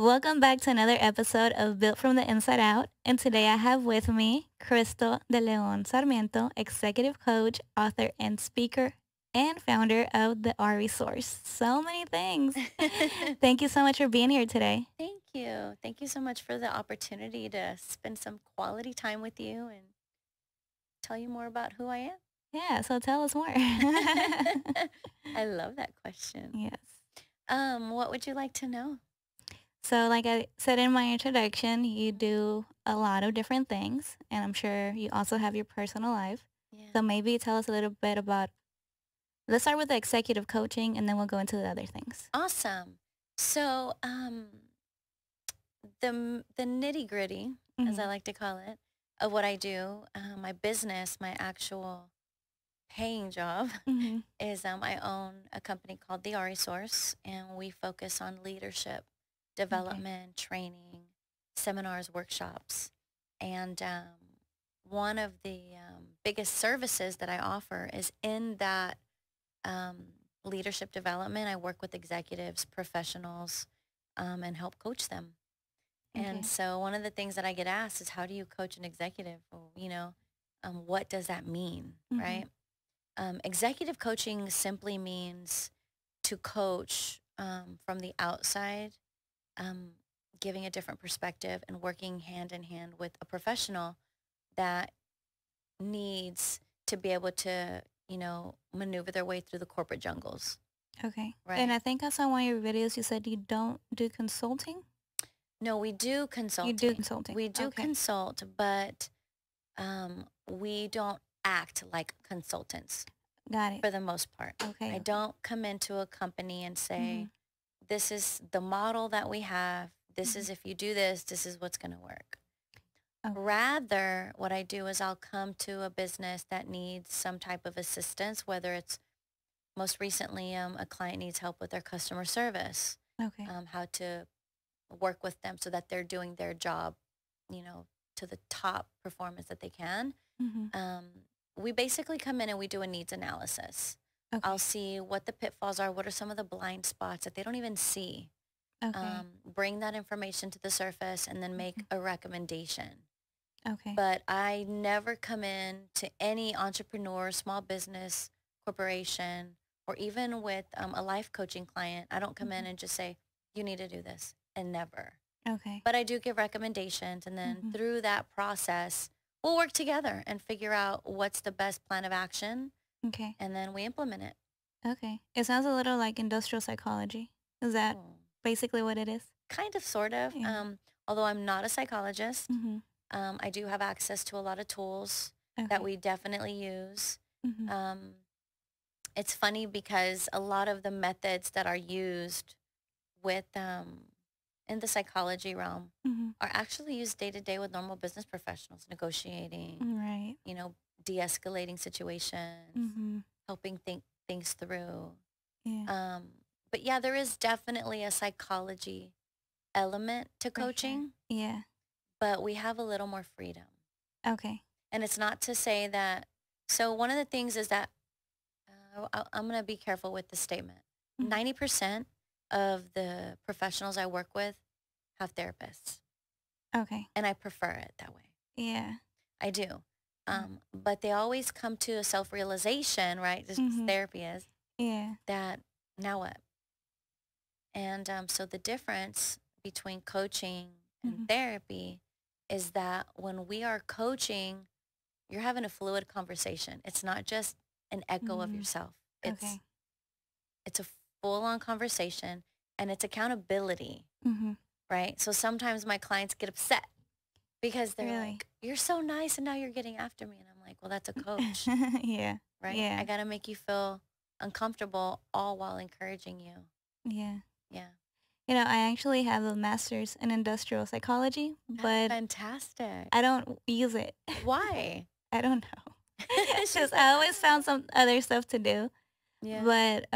Welcome back to another episode of Built from the Inside Out. And today I have with me Crystal de Leon Sarmiento, executive coach, author, and speaker, and founder of the R Resource. So many things. Thank you so much for being here today. Thank you. Thank you so much for the opportunity to spend some quality time with you and tell you more about who I am. Yeah, so tell us more. I love that question. Yes. What would you like to know? So, like I said in my introduction, you do a lot of different things, and I'm sure you also have your personal life. Yeah. So, maybe tell us a little bit about. Let's start with the executive coaching, and then we'll go into the other things. Awesome. So, the nitty gritty, as I like to call it, of what I do, my business, my actual paying job, Mm-hmm. is I own a company called the R Resource, and we focus on leadership, development, training, seminars, workshops. And one of the biggest services that I offer is in that um, leadership development. I work with executives, professionals, and help coach them. And so one of the things that I get asked is, how do you coach an executive? Well, what does that mean, right? Executive coaching simply means to coach from the outside, giving a different perspective and working hand in hand with a professional that needs to be able to, maneuver their way through the corporate jungles. Okay. Right. And I think I saw one of your videos, you said you don't do consulting? No, we do consulting. You do consulting. We do Okay. consult, but we don't act like consultants Got it. for the most part. Okay. I don't come into a company and say, this is the model that we have. This is, if you do this, this is what's going to work. Okay. Rather, what I do is I'll come to a business that needs some type of assistance, whether it's most recently a client needs help with their customer service, Okay. how to work with them so that they're doing their job, to the top performance that they can. We basically come in and we do a needs analysis. Okay. I'll see what the pitfalls are, what are some of the blind spots that they don't even see. Okay. Bring that information to the surface and then make a recommendation. Okay. But I never come in to any entrepreneur, small business, corporation, or even with a life coaching client. I don't come in and just say, you need to do this, and never. Okay. But I do give recommendations, and then through that process, we'll work together and figure out what's the best plan of action, Okay. and then we implement it. Okay. It sounds a little like industrial psychology. Is that basically what it is? Kind of, sort of. Yeah. Although I'm not a psychologist, Mm-hmm. I do have access to a lot of tools that Okay. we definitely use. Mm-hmm. It's funny because a lot of the methods that are used with in the psychology realm are actually used day to day with normal business professionals, negotiating, Right. de-escalating situations, helping think things through. Yeah. But yeah, there is definitely a psychology element to For sure. coaching, Yeah. but we have a little more freedom. Okay. And it's not to say that, so one of the things is that, I'm going to be careful with this statement. 90% of the professionals I work with have therapists, Okay. and I prefer it that way. Yeah. I do. But they always come to a self-realization, right? Just as therapy is, Yeah. that now what? And so the difference between coaching and therapy is that when we are coaching, you're having a fluid conversation. It's not just an echo of yourself. Okay. It's a full-on conversation, and it's accountability, right? So sometimes my clients get upset because they're Really? like, you're so nice and now you're getting after me. And I'm like, well, that's a coach, Yeah. right? Yeah. I got to make you feel uncomfortable all while encouraging you. Yeah. Yeah. I actually have a master's in industrial psychology, That's but fantastic. I don't use it. Why? I don't know. Because I always found some other stuff to do. Yeah. But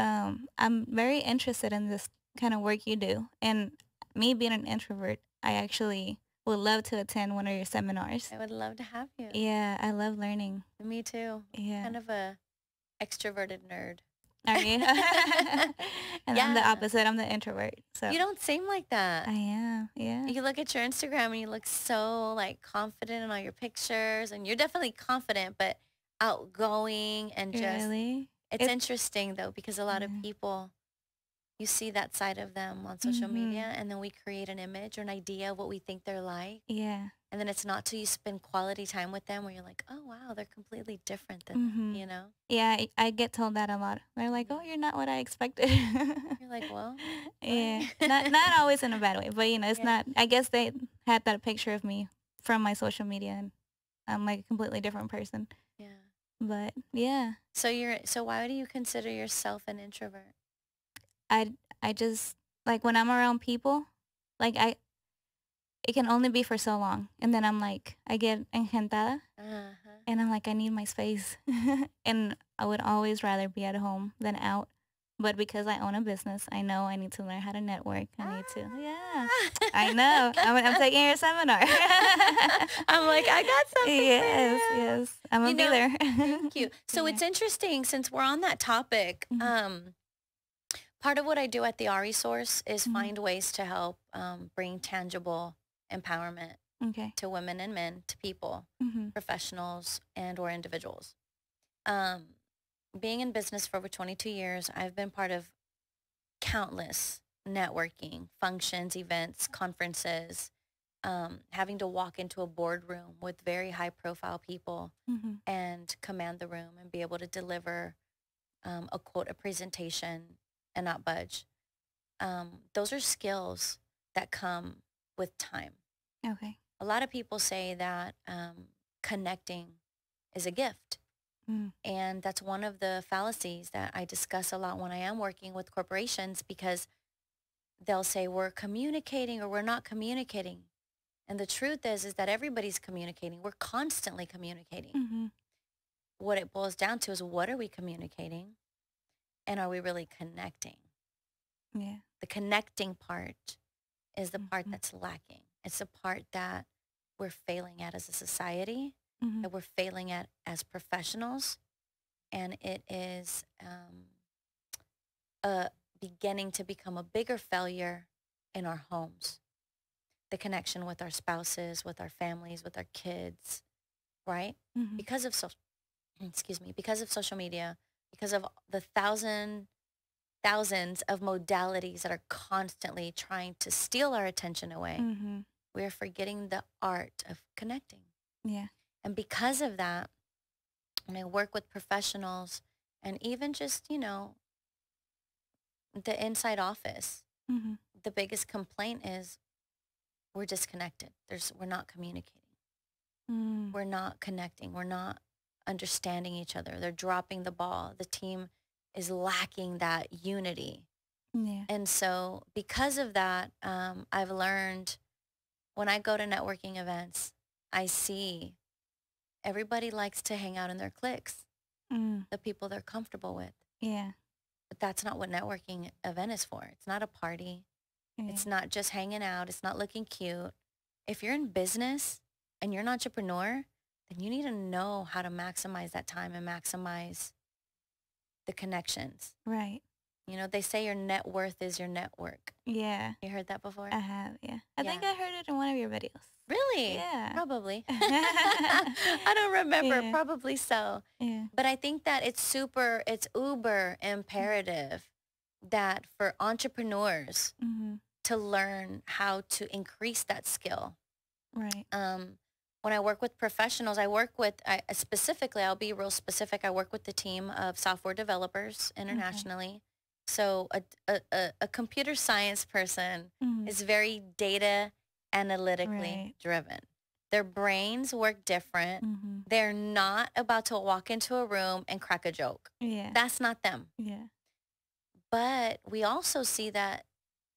I'm very interested in this kind of work you do. And me being an introvert, I actually would love to attend one of your seminars. I would love to have you. Yeah, I love learning. Me too. Yeah. Kind of a extroverted nerd. Are you? And I'm the Yeah. opposite. I'm the introvert. So You don't seem like that. I am. Yeah. You look at your Instagram and you look so like confident in all your pictures, and you're definitely confident, but outgoing and just, Really? it's It. interesting though, because a lot of Yeah. people, you see that side of them on social Mhm. media, and then we create an image or an idea of what we think they're like. Yeah. And then it's not till you spend quality time with them where you're like, oh, wow, they're completely different than that, Mhm. you know? Yeah. I get told that a lot. They're like, "Oh, Mhm. you're not what I expected." You're like, well, Yeah. bye. Not always in a bad way, but it's Yeah. not. I guess they had that picture of me from my social media, and I'm like a completely different person. Yeah. But yeah, So why do you consider yourself an introvert? I I just like when I'm around people, like it can only be for so long, and then I'm like I get encantada, Uh-huh. and I'm like I need my space, and I would always rather be at home than out. But because I own a business, I know I need to learn how to network. I need to, yeah. I know. I'm taking your seminar. I'm like, I got something for Yes, you. yes. I'm You gonna be know, there. thank you. So Yeah. it's interesting since we're on that topic. Mhm, Part of what I do at the RE Source is mhm. find ways to help bring tangible empowerment Okay. to women and men, to people, Mhm, professionals, and or individuals. Um, Being in business for over 22 years, I've been part of countless networking functions, events, conferences, having to walk into a boardroom with very high profile people mhm. and command the room and be able to deliver a quote, a presentation, and not budge. Those are skills that come with time. Okay. A lot of people say that connecting is a gift. Mm, And that's one of the fallacies that I discuss a lot when I am working with corporations, because they'll say we're communicating or we're not communicating. And the truth is that everybody's communicating. We're constantly communicating. mhm. What it boils down to is, what are we communicating? And are we really connecting? Yeah. The connecting part is the part Mhm, that's lacking. It's the part that we're failing at as a society, mhm. that we're failing at as professionals. And it is uh, beginning to become a bigger failure in our homes. The connection with our spouses, with our families, with our kids, right? Mhm. Because of social, excuse me, because of social media, because of the thousands of modalities that are constantly trying to steal our attention away, Mhm. we are forgetting the art of connecting. Yeah. And because of that, when I work with professionals and even just, the inside office, Mhm. the biggest complaint is we're disconnected. We're not communicating. Mm. We're not connecting. We're not understanding each other. They're dropping the ball. The team is lacking that unity. Yeah. And so because of that, I've learned when I go to networking events, I see everybody likes to hang out in their cliques, Mm. the people they're comfortable with. Yeah. But that's not what networking event is for. It's not a party. Yeah. It's not just hanging out. It's not looking cute. If you're in business and you're an entrepreneur, then you need to know how to maximize that time and maximize the connections. Right. They say your net worth is your network. Yeah. You heard that before? I have. Yeah. I think Yeah. I heard it in one of your videos. Really? Yeah. Probably. I don't remember. Yeah. Probably so. Yeah. But I think that it's uber imperative that for entrepreneurs Mhm. to learn how to increase that skill. Right. When I work with professionals, specifically, I'll be real specific. I work with the team of software developers Okay. internationally. So a computer science person Mhm. is very data analytically Right. driven. Their brains work different. Mhm. They're not about to walk into a room and crack a joke. Yeah. That's not them. Yeah. But we also see that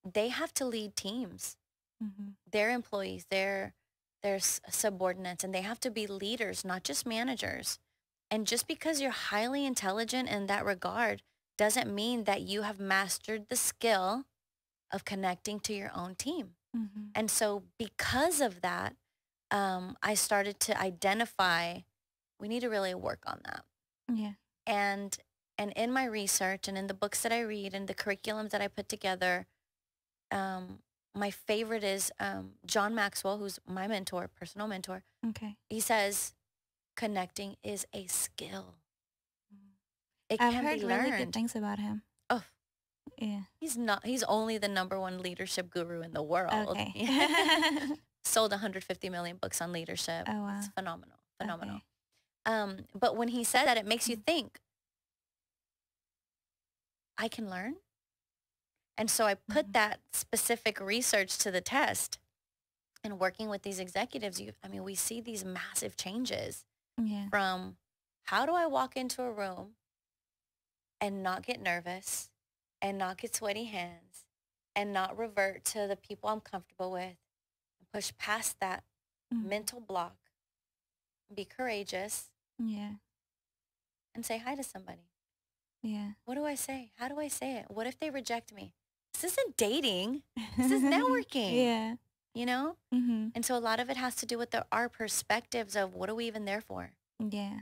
they have to lead teams, Mhm. their employees, their subordinates, and they have to be leaders, not just managers. And just because you're highly intelligent in that regard doesn't mean that you have mastered the skill of connecting to your own team. Mhm. And so because of that, I started to identify we need to really work on that. Yeah. And And in my research and in the books that I read and the curriculums that I put together, my favorite is John Maxwell, who's my mentor, personal mentor. Okay. He says, connecting is a skill. It I've can heard be really good learned. things about him. Oh, Yeah. he's only the #1 leadership guru in the world. Okay. Sold 150 million books on leadership. Oh, wow. It's phenomenal. Okay. But when he said that, it makes you think, I can learn. And so I put that specific research to the test. And working with these executives, we see these massive changes Yeah. from how do I walk into a room and not get nervous and not get sweaty hands and not revert to the people I'm comfortable with and push past that mental block, be courageous, Yeah. and say hi to somebody. Yeah. What do I say? How do I say it? What if they reject me? This isn't dating. This is networking. Yeah. You know? Mm-hmm. And so a lot of it has to do with our perspectives of what are we even there for? Yeah.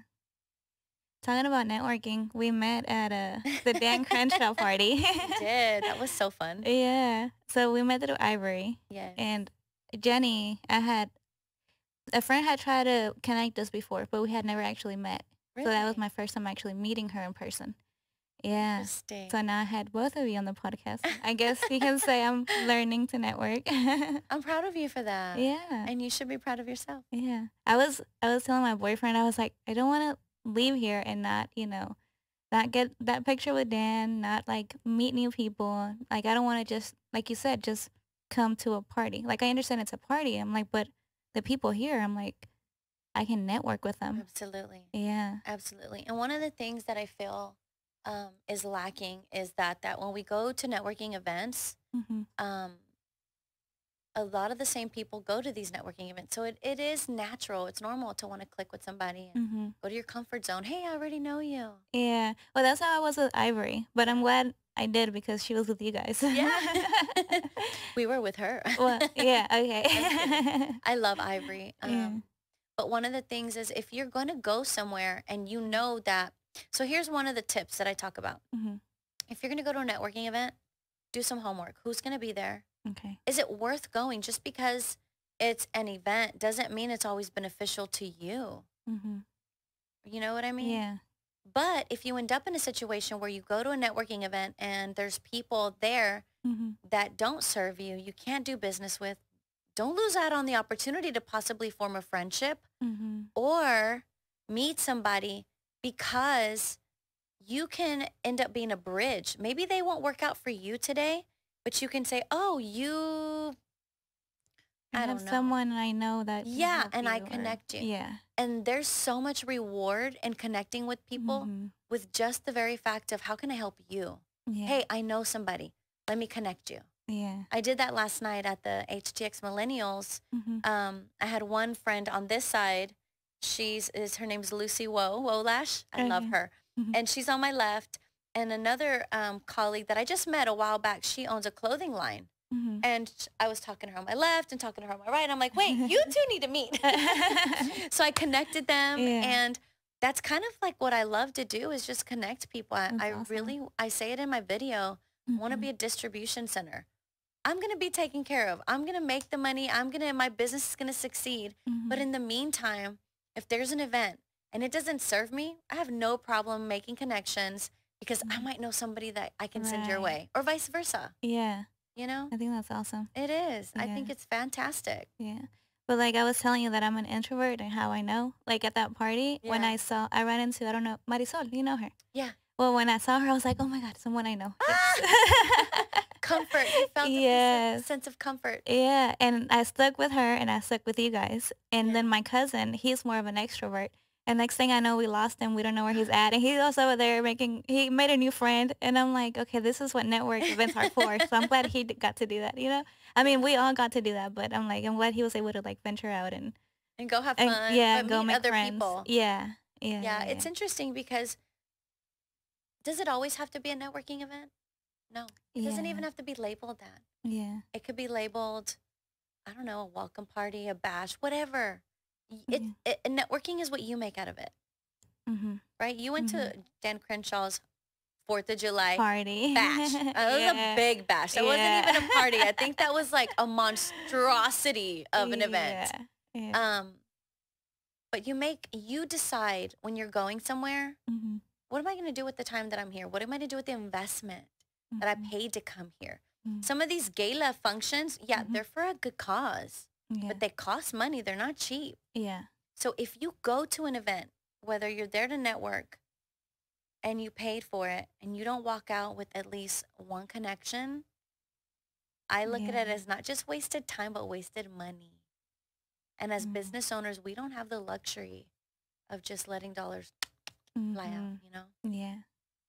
Talking about networking, we met at the Dan Crenshaw party. We did. That was so fun. Yeah. So we met at Ivory. Yes. And Jenny, a friend had tried to connect us before, but we had never actually met. Really? So that was my first time actually meeting her in person. Yeah. Interesting. So now I had both of you on the podcast. I guess you can say I'm learning to network. I'm proud of you for that. Yeah. And you should be proud of yourself. Yeah. I was telling my boyfriend, I was like, I don't want to leave here and not, not get that picture with Dan, not like meet new people. Like I don't want to just, like you said, just come to a party. Like I understand it's a party. I'm like, but the people here, I'm like, I can network with them. Absolutely. Yeah. Absolutely. And one of the things that I feel is lacking is that when we go to networking events, a lot of the same people go to these networking events. So it is natural. It's normal to want to click with somebody and go to your comfort zone. Hey, I already know you. Yeah. Well, that's how I was with Ivory. But I'm glad I did because she was with you guys. Yeah. We were with her. Well, yeah. Okay. I love Ivory. But one of the things is if you're going to go somewhere and you know that, so here's one of the tips that I talk about. If you're going to go to a networking event, do some homework. Who's going to be there? Okay. Is it worth going? Just because it's an event doesn't mean it's always beneficial to you. You know what I mean? Yeah. But if you end up in a situation where you go to a networking event and there's people there that don't serve you, you can't do business with, don't lose out on the opportunity to possibly form a friendship or meet somebody, because you can end up being a bridge. Maybe they won't work out for you today, but you can say, oh, I don't know. Someone I know that. Yeah, and I connect you. Yeah. And there's so much reward in connecting with people with just the very fact of how can I help you? Yeah. Hey, I know somebody. Let me connect you. Yeah. I did that last night at the HTX Millennials. I had one friend on this side. Her name's Lucy Wolash. I love her. And she's on my left. And another colleague that I just met a while back, she owns a clothing line. And I was talking to her on my left and talking to her on my right. I'm like, wait, you two need to meet. So I connected them. Yeah. And that's kind of like what I love to do, is just connect people. I say it in my video. I want to be a distribution center. I'm going to be taken care of. I'm going to make the money. My business is going to succeed. But in the meantime, if there's an event and it doesn't serve me, I have no problem making connections, because I might know somebody that I can send your way, or vice versa. Yeah. You know? I think that's awesome. It is. Yeah. I think it's fantastic. Yeah. But like I was telling you that I'm an introvert, and how I know, like at that party, when I ran into, I don't know, Marisol, you know her? Yeah. Well, when I saw her, I was like, oh my God, someone I know. Comfort. You felt a sense of comfort. Yeah. And I stuck with her, and I stuck with you guys. And then my cousin, he's more of an extrovert. And next thing I know, we lost him. We don't know where he's at. And he's also over there he made a new friend. And I'm like, okay, this is what network events are for. So I'm glad he got to do that, you know? I mean, we all got to do that, but I'm glad he was able to like venture out and go have fun. Yeah, but go meet make other friends. people. Yeah. Yeah. It's interesting, because does it always have to be a networking event? No. It doesn't even have to be labeled that. Yeah. It could be labeled, I don't know, a welcome party, a bash, whatever. Networking is what you make out of it, right? You went to Dan Crenshaw's 4th of July Party. bash. It was a big bash. That wasn't even a party. I think that was like a monstrosity of an event. Yeah. But you decide when you're going somewhere, Mm-hmm. what am I going to do with the time that I'm here? What am I going to do with the investment that I paid to come here? Some of these gala functions, they're for a good cause, but they cost money. They're not cheap. Yeah. So if you go to an event, whether you're there to network and you paid for it and you don't walk out with at least one connection, I look at it as not just wasted time, but wasted money. And as business owners, we don't have the luxury of just letting dollars fly out, you know? Yeah,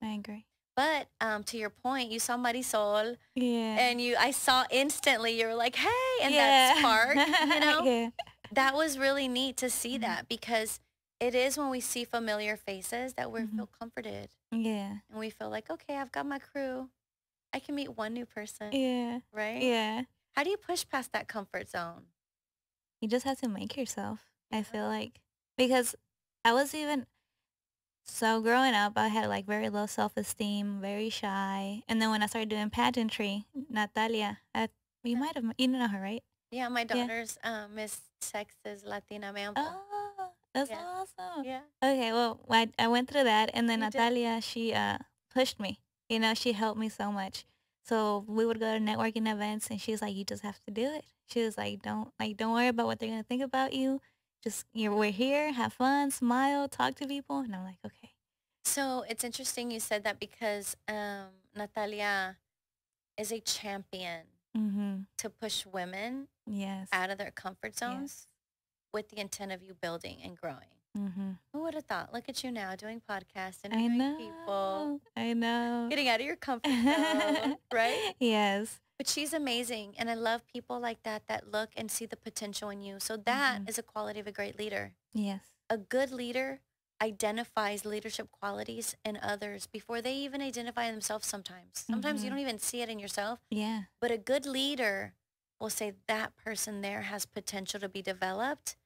I agree. But to your point, you saw Marisol, Yeah. and I saw instantly, you were like, hey, and that spark, you know? Yeah. That was really neat to see that, because it is when we see familiar faces that we feel comforted. Yeah. And we feel like, okay, I've got my crew. I can meet one new person. Yeah. Right? Yeah. How do you push past that comfort zone? You just have to make yourself, I feel like. Because I was even... So growing up, I had like very low self-esteem, very shy. And then when I started doing pageantry, Natalia, you know her, right? Yeah, my daughter's Miss Texas Latina Mambo. Oh, that's awesome. Yeah. Okay, well, I went through that, and then You did. Natalia, she pushed me. You know, she helped me so much. So we would go to networking events, and she was like, "You just have to do it." She was like, "Don't worry about what they're gonna think about you. Just we're here, have fun, smile, talk to people." And I'm like, okay. So it's interesting you said that, because Natalia is a champion to push women out of their comfort zones with the intent of you building and growing. Who would have thought? Look at you now doing podcasts, interviewing people. I know. Getting out of your comfort zone, right? Yes. But she's amazing, and I love people like that look and see the potential in you. So that is a quality of a great leader. Yes. A good leader identifies leadership qualities in others before they even identify themselves sometimes. Sometimes you don't even see it in yourself. Yeah. But a good leader will say that person there has potential to be developed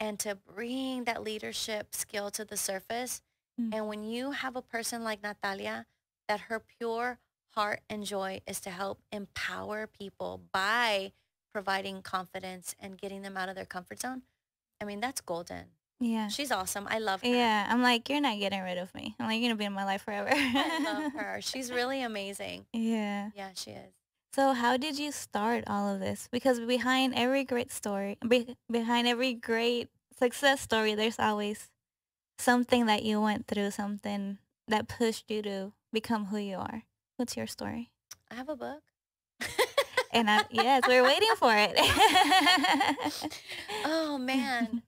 and to bring that leadership skill to the surface. And when you have a person like Natalia, that her pure heart and joy is to help empower people by providing confidence and getting them out of their comfort zone, I mean, that's golden. Yeah. She's awesome. I love her. Yeah. I'm like, you're not getting rid of me. I'm like, you're going to be in my life forever. I love her. She's really amazing. Yeah. Yeah, she is. So how did you start all of this? Because behind every great story, behind every great success story, there's always something that you went through, something that pushed you to become who you are. What's your story? I have a book. And yes, we're waiting for it. Oh, man.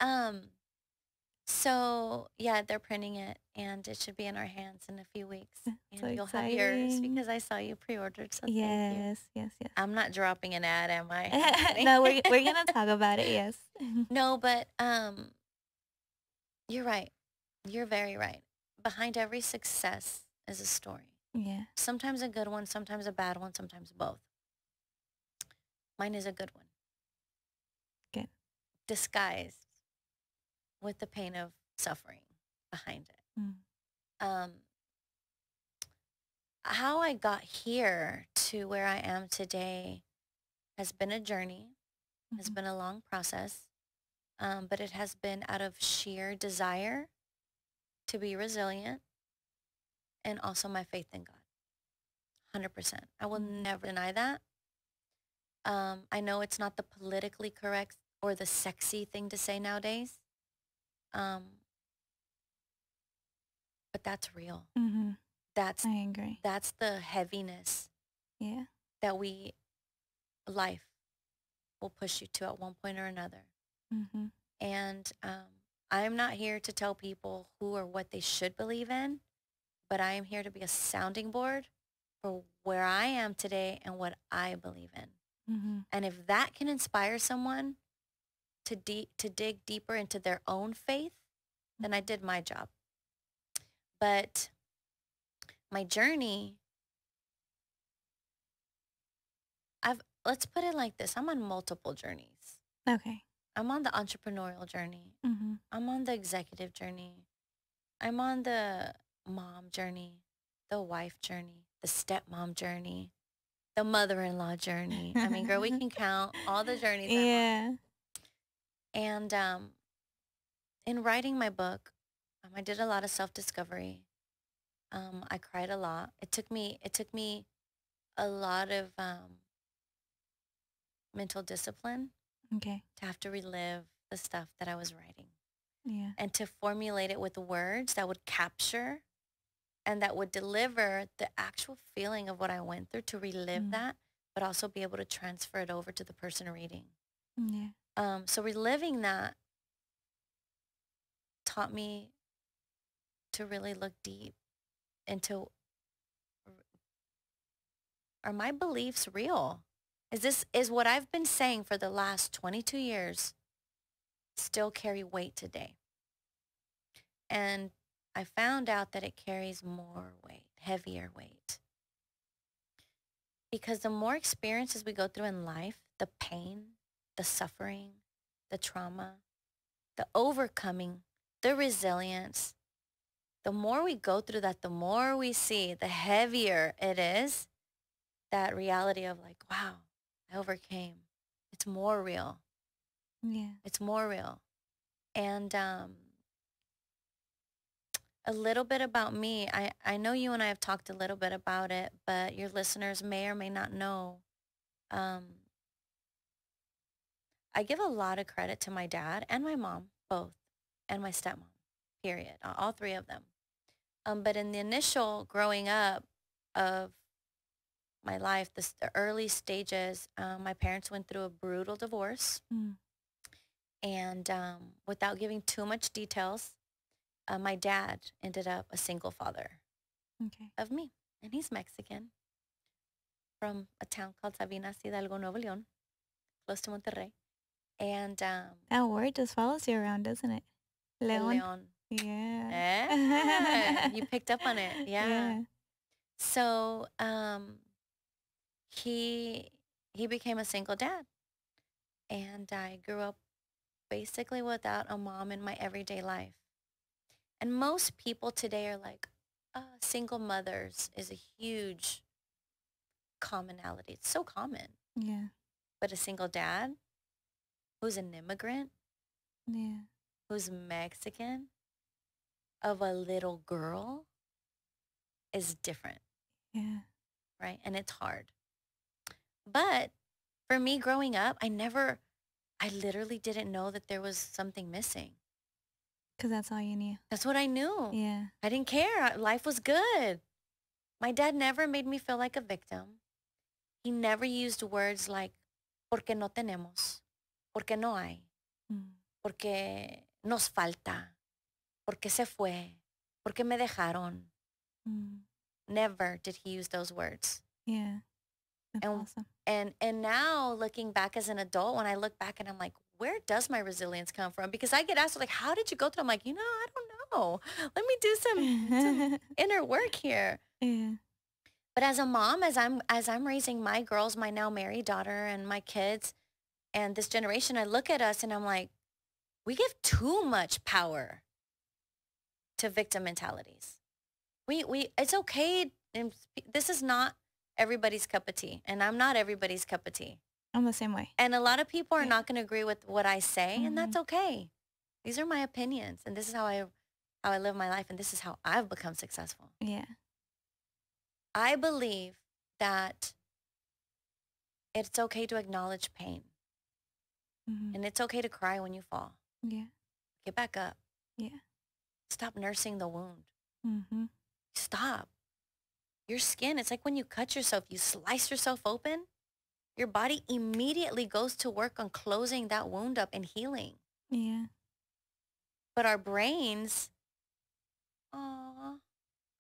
So, yeah, they're printing it, and it should be in our hands in a few weeks. And so you'll have yours, exciting. because I saw you pre-ordered, so thank you. Yes. I'm not dropping an ad, am I? No, we're going to talk about it, yes. No, but you're right. You're very right. Behind every success is a story. Yeah. Sometimes a good one, sometimes a bad one, sometimes both. Mine is a good one. Good. Disguised with the pain of suffering behind it. How I got here to where I am today has been a journey, has been a long process, but it has been out of sheer desire to be resilient and also my faith in God. 100%. I will never deny that. I know it's not the politically correct or the sexy thing to say nowadays. But that's real. I agree. That's the heaviness that life will push you to at one point or another. And I'm not here to tell people who or what they should believe in, but I am here to be a sounding board for where I am today and what I believe in. And if that can inspire someone to dig deeper into their own faith, then I did my job. But my journey, let's put it like this. I'm on multiple journeys. Okay. I'm on the entrepreneurial journey. I'm on the executive journey. I'm on the mom journey. the wife journey, the stepmom journey, the mother-in-law journey. I mean, girl, we can count all the journeys I'm on. Yeah. And in writing my book, I did a lot of self-discovery. I cried a lot. It took me a lot of mental discipline Okay. to have to relive the stuff that I was writing Yeah. and to formulate it with words that would capture and that would deliver the actual feeling of what I went through, to relive that, but also be able to transfer it over to the person reading. Yeah. So reliving that taught me to really look deep into, are my beliefs real? Is what I've been saying for the last 22 years still carry weight today? And I found out that it carries more weight, heavier weight. Because the more experiences we go through in life, the pain, the suffering, the trauma, the overcoming, the resilience, the more we go through that, the more we see, the heavier it is, that reality of like, wow, I overcame. It's more real. Yeah. It's more real. And a little bit about me. I know you and I have talked a little bit about it, but your listeners may or may not know. I give a lot of credit to my dad and my mom, both, and my stepmom, period, all three of them. But in the initial growing up of my life, the early stages, my parents went through a brutal divorce. And without giving too much details, my dad ended up a single father of me. And he's Mexican from a town called Sabinas, Hidalgo, Nuevo León, close to Monterrey. And that word just follows you around, doesn't it? León. León. Yeah. You picked up on it. Yeah. So he became a single dad. And I grew up basically without a mom in my everyday life. And most people today are like, single mothers is a huge commonality. It's so common. Yeah. But a single dad who's an immigrant, yeah, who's Mexican, of a little girl is different. Yeah. Right? And it's hard. But for me growing up, I literally didn't know that there was something missing. Because that's all you knew. That's what I knew. Yeah. I didn't care. Life was good. My dad never made me feel like a victim. He never used words like, porque no tenemos, porque no hay, porque nos falta, porque se fue, porque me dejaron. Never did he use those words. Yeah. That's awesome. And now looking back as an adult, when I look back and I'm like, where does my resilience come from? Because I get asked like, how did you go through? I'm like, I don't know. Let me do some inner work here. Yeah. But as a mom, as I'm raising my girls, my now married daughter and my kids and this generation, I look at us and I'm like, we give too much power to victim mentalities. It's okay. And this is not everybody's cup of tea, and I'm not everybody's cup of tea. I'm the same way. And a lot of people are not going to agree with what I say, and that's okay. These are my opinions, and this is how I live my life, and this is how I've become successful. Yeah. I believe that it's okay to acknowledge pain. And it's okay to cry when you fall. Yeah. Get back up. Yeah. Stop nursing the wound. Stop. Your skin, it's like when you cut yourself, you slice yourself open, your body immediately goes to work on closing that wound up and healing. Yeah. But our brains, I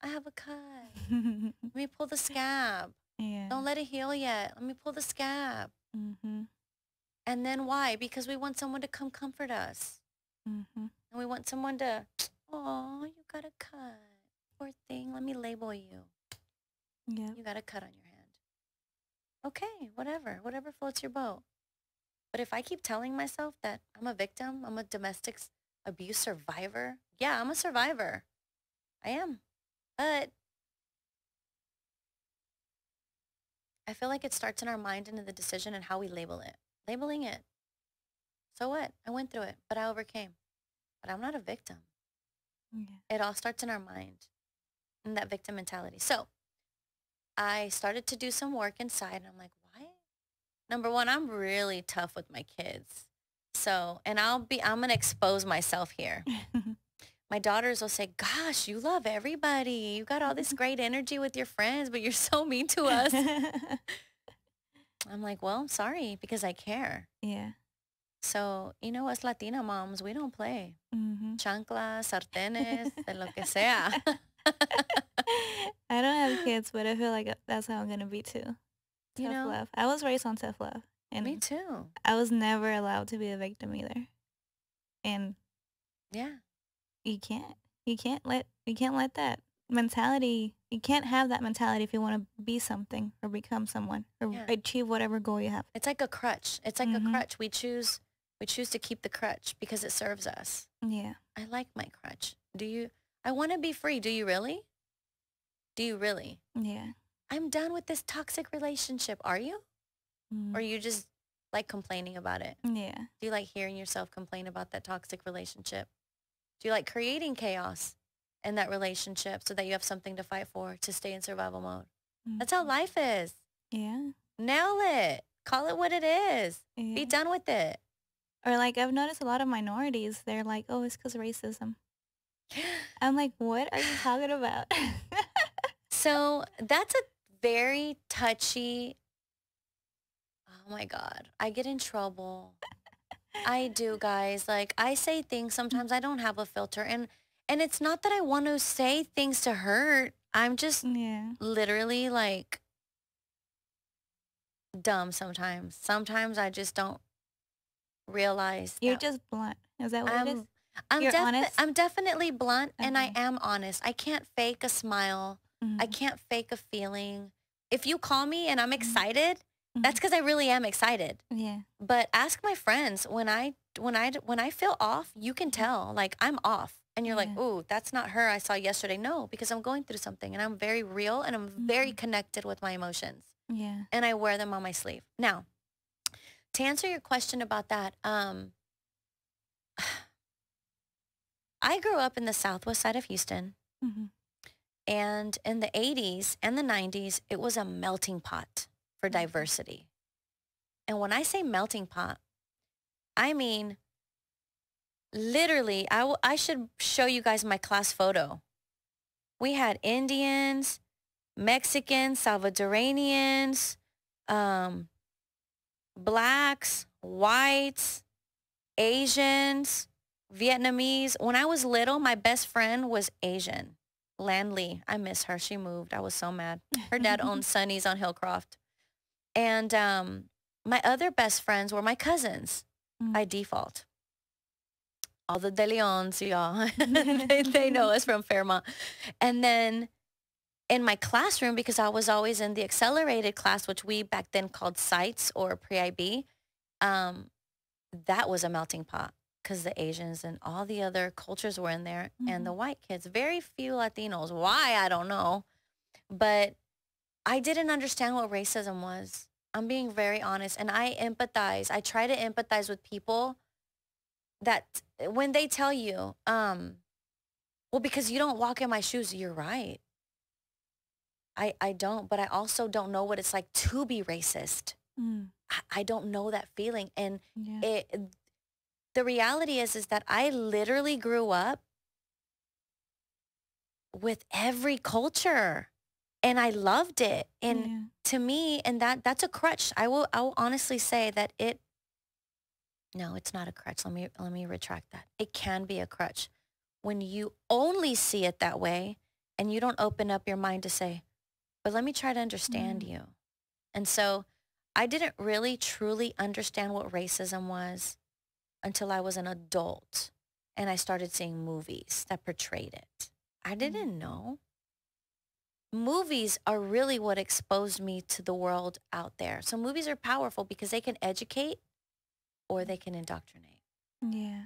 have a cut. Let me pull the scab. Yeah. Don't let it heal yet. Let me pull the scab. And then why? Because we want someone to come comfort us. And we want someone to, you got a cut. Poor thing. Let me label you. Yeah. You got a cut on your hand. Okay, whatever floats your boat. But if I keep telling myself that I'm a victim, I'm a domestic abuse survivor, yeah, I'm a survivor. I am. But I feel like it starts in our mind and in the decision and how we label it. Labeling it. So what? I went through it, but I overcame. But I'm not a victim. Yeah. It all starts in our mind and that victim mentality. So I started to do some work inside and I'm like, why? Number one, I'm really tough with my kids. So, and I'm going to expose myself here. My daughters will say, gosh, you love everybody. You got all this great energy with your friends, but you're so mean to us. I'm like, well, I'm sorry because I care. Yeah. So, you know, us Latina moms, we don't play. Mm-hmm. Chanclas, sartenes, de lo que sea. I don't have kids, but I feel like that's how I'm gonna be too. You Tough know, love. I was raised on tough love, me and too. I was never allowed to be a victim either. And Yeah. you can't let that mentality. You can't have that mentality if you want to be something or become someone or Yeah. achieve whatever goal you have. It's like a crutch. It's like Mhm. a crutch. We choose to keep the crutch because it serves us. Yeah. I like my crutch. I want to be free. Do you really? Do you really? Yeah. I'm done with this toxic relationship. Are you? Or you just like complaining about it? Yeah. Do you like hearing yourself complain about that toxic relationship? Do you like creating chaos in that relationship so that you have something to fight for to stay in survival mode? That's how life is. Yeah. Nail it. Call it what it is. Yeah. Be done with it. Or like I've noticed a lot of minorities, they're like, oh, it's because racism. I'm like, what are you talking about? So that's a very touchy. Oh my God. I get in trouble. I do, guys. Like I say things sometimes I don't have a filter and it's not that I want to say things to hurt. I'm just Yeah. literally like dumb sometimes. Sometimes I just don't realize You're that just blunt. Is that what it is? I'm You're honest? I'm definitely blunt and I Okay. am honest. I can't fake a smile. I Mhm. can't fake a feeling. If you call me and I'm excited, Mhm. that's because I really am excited. Yeah. But ask my friends when I feel off, you can tell like I'm off. And you're like, Yeah. "Ooh, that's not her I saw yesterday." No, because I'm going through something and I'm very real and I'm very connected with my emotions. Yeah. And I wear them on my sleeve. Now, to answer your question about that, I grew up in the southwest side of Houston. Mhm. And in the 80s and the 90s, it was a melting pot for diversity. And when I say melting pot, I mean, literally, I should show you guys my class photo. We had Indians, Mexicans, Salvadoranians, blacks, whites, Asians, Vietnamese. When I was little, my best friend was Asian. Landley. I miss her. She moved. I was so mad. Her dad owned Sonny's on Hillcroft. And my other best friends were my cousins by default. All the De Leons, y'all. they know us from Fairmont. And then in my classroom, because I was always in the accelerated class, which we back then called sites or pre-IB, that was a melting pot because the Asians and all the other cultures were in there and the white kids, very few Latinos. Why? I don't know. But I didn't understand what racism was. I'm being very honest. And I empathize. I try to empathize with people that when they tell you, well, because you don't walk in my shoes, you're right. I don't, but I also don't know what it's like to be racist. I don't know that feeling. And Yeah. the reality is that I literally grew up with every culture and I loved it. And to me, and that's a crutch. I will honestly say that no, it's not a crutch. Let me retract that. It can be a crutch when you only see it that way and you don't open up your mind to say, but let me try to understand you. And so I didn't really truly understand what racism was until I was an adult and I started seeing movies that portrayed it. I didn't know. Movies are really what exposed me to the world out there. So movies are powerful because they can educate or they can indoctrinate. Yeah.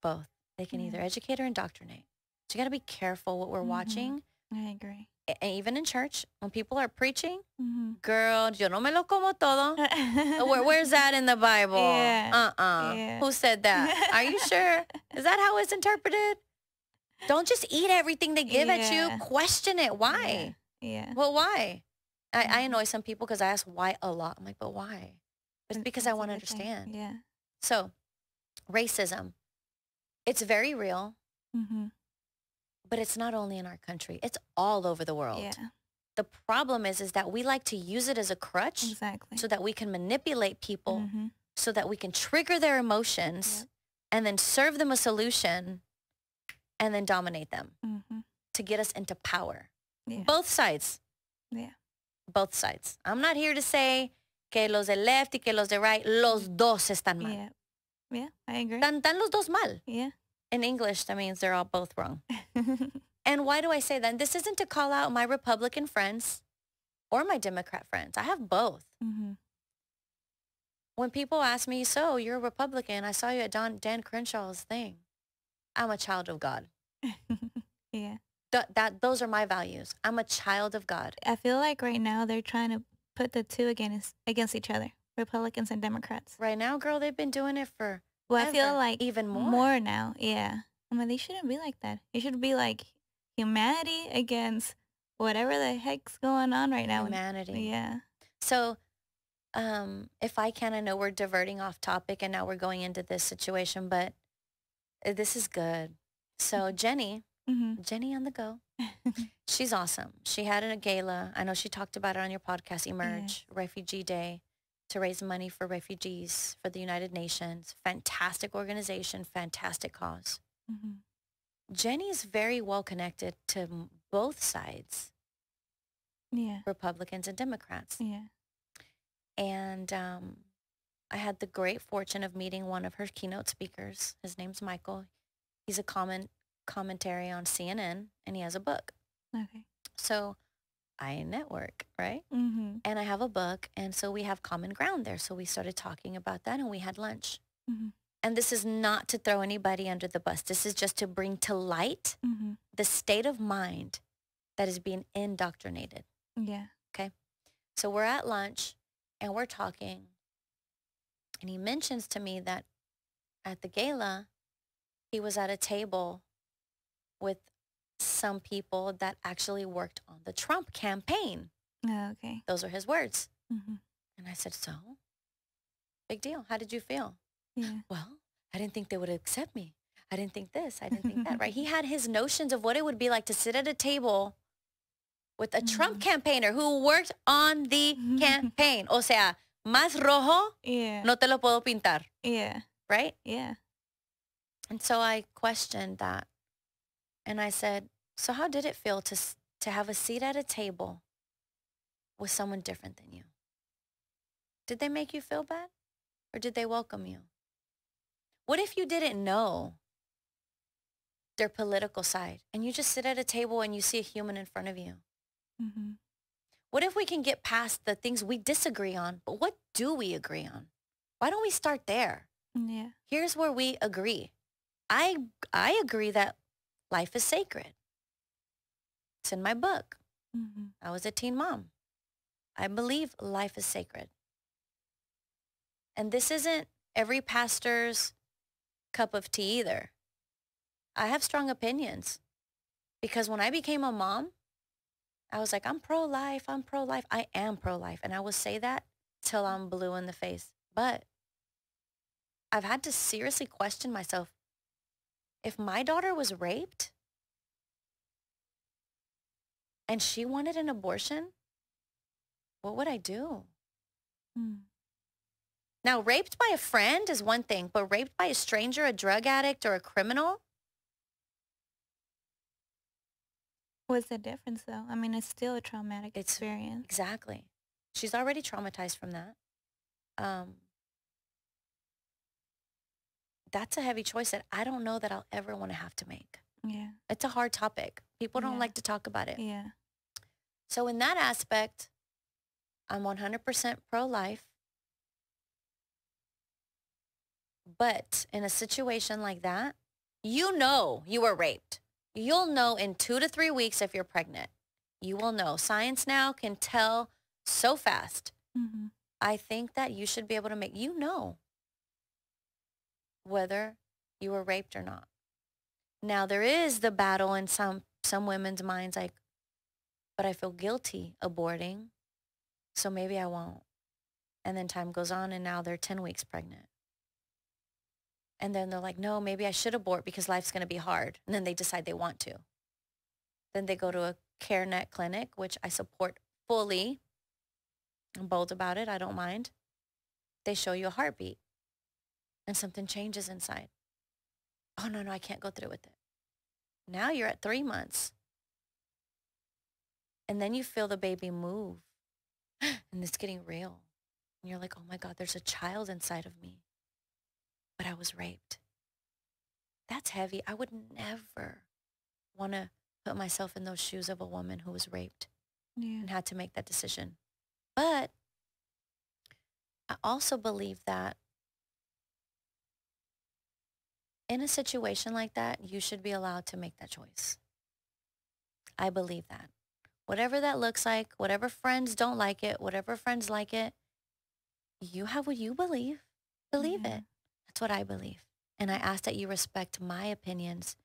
Both. They can either educate or indoctrinate. So you got to be careful what we're watching. I agree. even in church, when people are preaching, Mm-hmm. girl, yo no me lo como todo. Where's that in the Bible? Yeah. Yeah. Who said that? Are you sure? Is that how it's interpreted? Don't just eat everything they give at you. Yeah. Question it. Why? Yeah. Well, why? I Mhm. annoy some people because I ask why a lot. I'm like, but why? But it's because I That's a want to good thing. understand. Yeah. So, racism, it's very real, Mm-hmm. but it's not only in our country. It's all over the world. Yeah. The problem is that we like to use it as a crutch Exactly. so that we can manipulate people, Mm-hmm. so that we can trigger their emotions Yep. and then serve them a solution and then dominate them Mm-hmm. to get us into power. Yeah. Both sides. Yeah. Both sides. I'm not here to say que los de left y que los de right, los dos están mal. Yeah. Yeah. I agree. Están los dos mal. Yeah. In English, that means they're all both wrong. And why do I say that? This isn't to call out my Republican friends or my Democrat friends. I have both. Mm-hmm. When people ask me, so you're a Republican, I saw you at Dan Crenshaw's thing. I'm a child of God. Yeah. Those are my values. I'm a child of God. I feel like right now they're trying to put the two against each other, Republicans and Democrats. Right now, girl, they've been doing it for Well, I feel ever. like even more now. Yeah. I mean, they shouldn't be like that. It should be like humanity against whatever the heck's going on right now. Humanity. Yeah. So, if I can, I know we're diverting off topic and now we're going into this situation, but this is good. So Jenny on the go. She's awesome. She had a gala. I know she talked about it on your podcast, Emerge, Refugee Day, to raise money for refugees for the United Nations. Fantastic organization, fantastic cause. Mm-hmm. Jenny is very well connected to both sides, Yeah. Republicans and Democrats. Yeah. And I had the great fortune of meeting one of her keynote speakers. His name's Michael. He's a commentary on CNN, and he has a book. Okay. So I network, right? Mm-hmm. And I have a book, and so we have common ground there. So we started talking about that, and we had lunch. Mm-hmm. And this is not to throw anybody under the bus. This is just to bring to light Mm-hmm. the state of mind that is being indoctrinated. Yeah. Okay. So we're at lunch, and we're talking, and he mentions to me that at the gala, he was at a table with some people that actually worked on the Trump campaign. Oh, okay. Those are his words. Mm-hmm. And I said, so? Big deal. How did you feel? Yeah. Well, I didn't think they would accept me. I didn't think this. I didn't think that, right? He had his notions of what it would be like to sit at a table with a Trump campaigner who worked on the campaign. O sea, más rojo, Yeah. no te lo puedo pintar, Yeah. right? Yeah. And so I questioned that. And I said, so how did it feel to have a seat at a table with someone different than you? Did they make you feel bad? Or did they welcome you? What if you didn't know their political side and you just sit at a table and you see a human in front of you? Mm-hmm. What if we can get past the things we disagree on, but what do we agree on? Why don't we start there? Yeah. Here's where we agree. I agree that life is sacred. It's in my book. Mm-hmm. I was a teen mom. I believe life is sacred. And this isn't every pastor's cup of tea either. I have strong opinions because when I became a mom, I was like, I'm pro-life. I am pro-life. And I will say that till I'm blue in the face. But I've had to seriously question myself. If my daughter was raped and she wanted an abortion, what would I do? Mm. Now, raped by a friend is one thing, but raped by a stranger, a drug addict, or a criminal? What's the difference, though? I mean, it's still a traumatic experience. Exactly. She's already traumatized from that. That's a heavy choice that I don't know that I'll ever want to have to make. Yeah. It's a hard topic. People don't like to talk about it. Yeah. So in that aspect, I'm 100% pro-life. But in a situation like that, you know you were raped. You'll know in 2 to 3 weeks if you're pregnant. You will know. Science now can tell so fast. Mm-hmm. I think that you should be able to make, you know, whether you were raped or not. Now, there is the battle in some women's minds, like, but I feel guilty aborting, so maybe I won't. And then time goes on, and now they're 10 weeks pregnant. And then they're like, no, maybe I should abort because life's going to be hard. And then they decide they want to. Then they go to a CareNet clinic, which I support fully. I'm bold about it. I don't mind. They show you a heartbeat and something changes inside. Oh, no, I can't go through with it. Now you're at 3 months. And then you feel the baby move and it's getting real. And you're like, oh my God, there's a child inside of me. But I was raped. That's heavy. I would never want to put myself in those shoes of a woman who was raped and had to make that decision. But I also believe that in a situation like that, you should be allowed to make that choice. I believe that. Whatever that looks like, whatever friends don't like it, whatever friends like it, you have what you believe. Believe it. That's what I believe. And I ask that you respect my opinions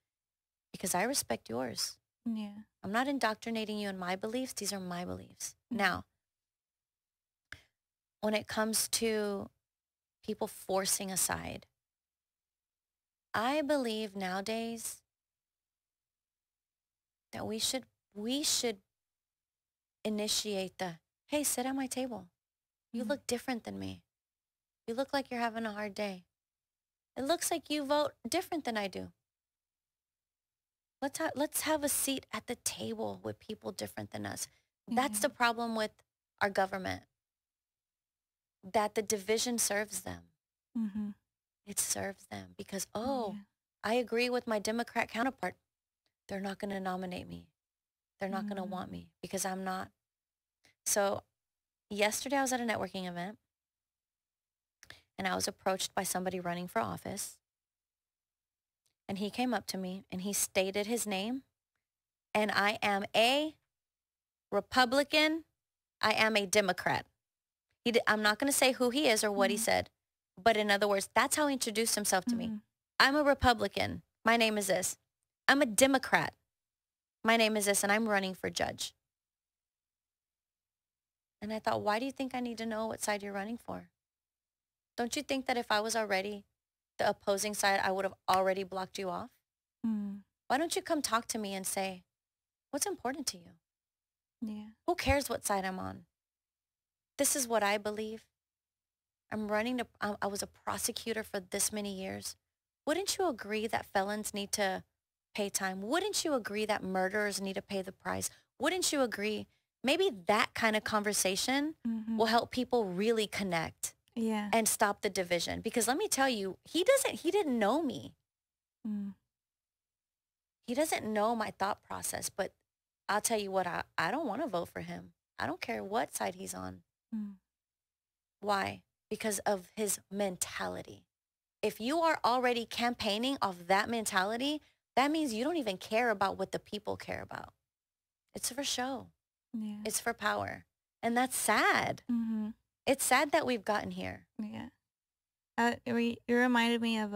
because I respect yours. Yeah. I'm not indoctrinating you in my beliefs. These are my beliefs. Now, when it comes to people forcing a side, I believe nowadays that we should initiate the, hey, sit at my table. You look different than me. You look like you're having a hard day. It looks like you vote different than I do. Let's have a seat at the table with people different than us. That's the problem with our government, that the division serves them. Mm-hmm. It serves them because, I agree with my Democrat counterpart. They're not going to nominate me. They're not going to want me because I'm not. So yesterday I was at a networking event and I was approached by somebody running for office. And he came up to me and he stated his name. And I am a Republican. I am a Democrat. I'm not going to say who he is or what he said. But in other words, that's how he introduced himself to me. I'm a Republican. My name is this. I'm a Democrat. My name is this. And I'm running for judge. And I thought, why do you think I need to know what side you're running for? Don't you think that if I was already the opposing side, I would have already blocked you off? Why don't you come talk to me and say, what's important to you? Yeah. Who cares what side I'm on? This is what I believe. I was a prosecutor for this many years. Wouldn't you agree that felons need to pay time? Wouldn't you agree that murderers need to pay the price? Wouldn't you agree? Maybe that kind of conversation will help people really connect and stop the division. Because let me tell you, he didn't know me. He doesn't know my thought process, but I'll tell you what, I don't want to vote for him. I don't care what side he's on. Why? Because of his mentality. If you are already campaigning off that mentality, that means you don't even care about what the people care about. It's for show. Yeah. It's for power. And that's sad. It's sad that we've gotten here. Yeah. You reminded me of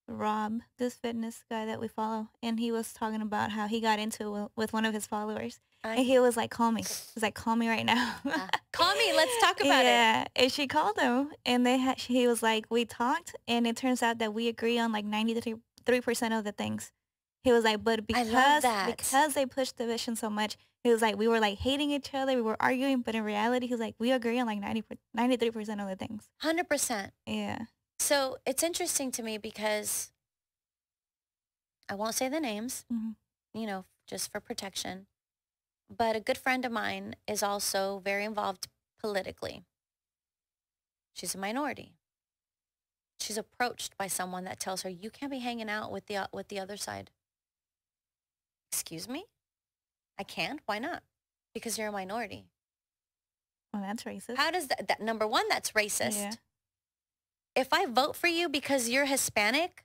Rob, this fitness guy that we follow, and he was talking about how he got into it with one of his followers. And he was like, call me. He's like, call me right now. Call me. Let's talk about it. Yeah. And she called him, and he was like, we talked, and it turns out that we agree on like 93% of the things. He was like, but because they pushed division so much, he was like, we were like hating each other, we were arguing, but in reality, he was like, we agree on like 93% of the things. 100%. Yeah. So it's interesting to me because I won't say the names, just for protection. But a good friend of mine is also very involved politically. She's a minority. She's approached by someone that tells her, you can't be hanging out with the other side. Excuse me? I can't? Why not? Because you're a minority. Well, that's racist. How does that number one, that's racist. Yeah. If I vote for you because you're Hispanic,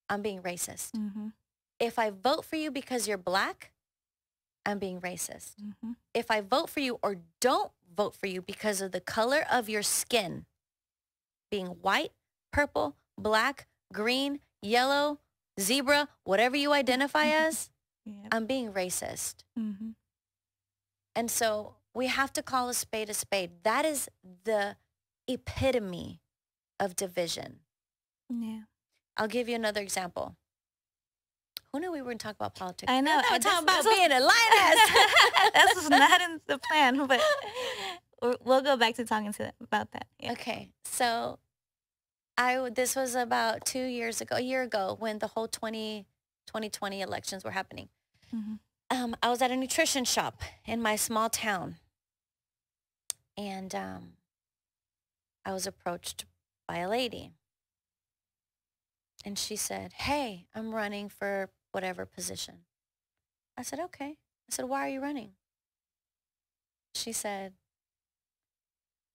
I'm being racist. If I vote for you because you're black, I'm being racist. Mm-hmm. If I vote for you or don't vote for you because of the color of your skin, being white, purple, black, green, yellow, zebra, whatever you identify as, Yep. I'm being racist. Mm-hmm. And so we have to call a spade a spade. That is the epitome of division. Yeah. I'll give you another example. Who knew we were going to talk about politics? I know. We're talking about this was- being a lioness. This was not in the plan, but we'll go back to talking about that. Yeah. Okay, so this was about a year ago, when the whole 2020 elections were happening. Mm-hmm. I was at a nutrition shop in my small town, and I was approached by a lady, and she said, "Hey, I'm running for whatever position." I said, "Okay." I said, "Why are you running?" She said,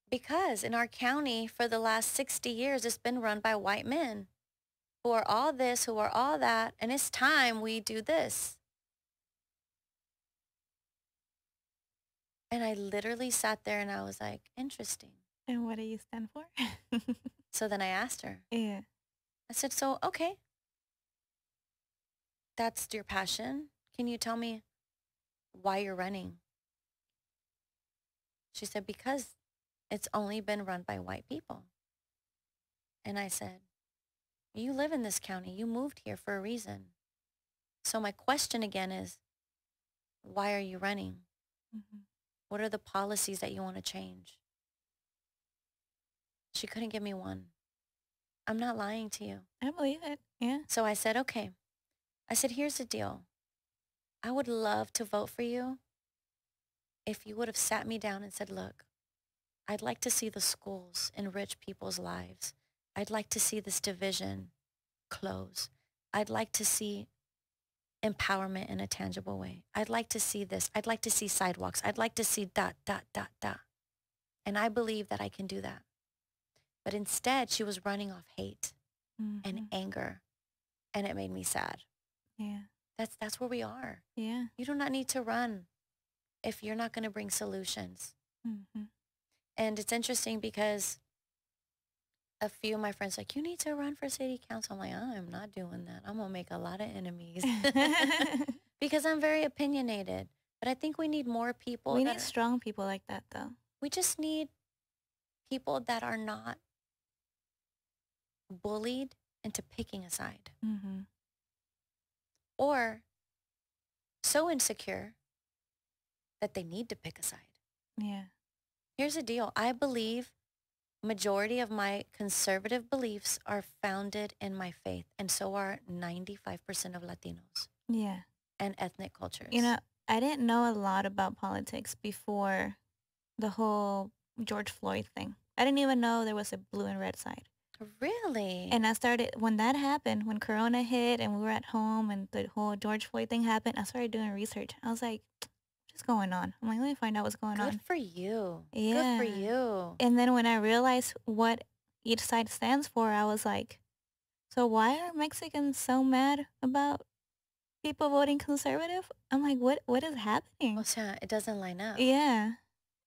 "Because in our county for the last 60 years, it's been run by white men who are all this, who are all that, and it's time we do this." And I literally sat there and I was like, interesting. And what do you stand for? So then I asked her. Yeah. I said, "So, okay, that's your passion. Can you tell me why you're running?" She said, "Because it's only been run by white people." And I said, "You live in this county. You moved here for a reason. So my question again is, why are you running? Mm-hmm. What are the policies that you want to change?" She couldn't give me one. I'm not lying to you. I believe it. Yeah. So I said, "Okay." I said, "Here's the deal. I would love to vote for you if you would have sat me down and said, look, I'd like to see the schools enrich people's lives. I'd like to see this division close. I'd like to see empowerment in a tangible way. I'd like to see this. I'd like to see sidewalks. I'd like to see dot, dot, dot, dot. And I believe that I can do that." But instead, she was running off hate and anger. And it made me sad. Yeah. That's where we are. Yeah. You do not need to run if you're not going to bring solutions. Mm-hmm. And it's interesting because a few of my friends like, "You need to run for city council." I'm like, "I'm not doing that. I'm going to make a lot of enemies." Because I'm very opinionated. But I think we need more people. We need strong people like that, though. We just need people that are not bullied into picking a side. Mm-hmm. Or so insecure that they need to pick a side. Yeah. Here's the deal. I believe majority of my conservative beliefs are founded in my faith, and so are 95% of Latinos Yeah. and ethnic cultures. You know, I didn't know a lot about politics before the whole George Floyd thing. I didn't even know there was a blue and red side. Really? And I started, when that happened, when Corona hit and we were at home and the whole George Floyd thing happened, I started doing research. I was like, what's going on? I'm like, let me find out what's going on. Good for you. Yeah. Good for you. And then when I realized what each side stands for, I was like, so why are Mexicans so mad about people voting conservative? I'm like, what is happening? O sea, it doesn't line up. Yeah.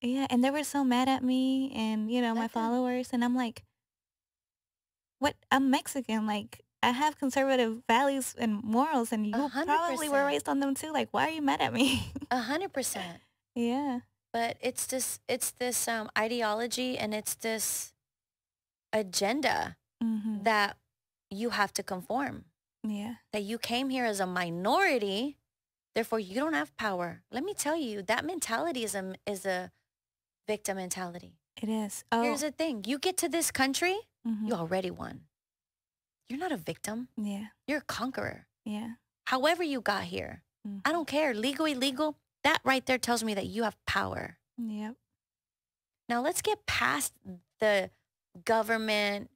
Yeah. And they were so mad at me and, you know, my Let them. followers. And I'm like, what? I'm Mexican. Like, I have conservative values and morals, and you probably were 100%. raised on them too. Like, why are you mad at me? 100%. Yeah. But it's this ideology, and it's this agenda Mm-hmm. that you have to conform. Yeah. That you came here as a minority, therefore you don't have power. Let me tell you, that mentality is a victim mentality. It is. Oh. Here's the thing. You get to this country, Mm-hmm. you already won. You're not a victim. Yeah. You're a conqueror. Yeah. However you got here. Mm-hmm. I don't care. Legal, illegal. That right there tells me that you have power. Yep. Now let's get past the government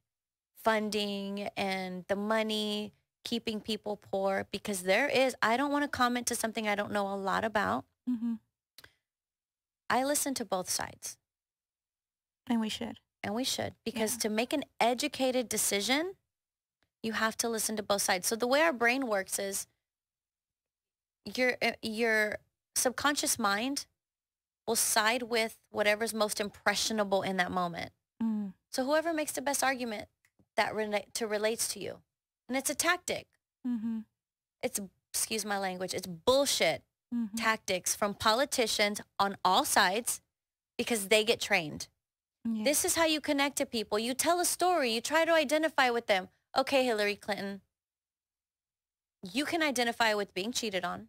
funding and the money keeping people poor, because I don't want to comment to something I don't know a lot about. Mm-hmm. I listen to both sides. And we should. And we should, because Yeah. to make an educated decision, you have to listen to both sides. So the way our brain works is you're subconscious mind will side with whatever's most impressionable in that moment. Mm. So whoever makes the best argument that relates to you. And it's a tactic. Mm-hmm. It's, excuse my language, it's bullshit Mm-hmm. tactics from politicians on all sides because they get trained. Yeah. This is how you connect to people. You tell a story. You try to identify with them. Okay, Hillary Clinton, you can identify with being cheated on,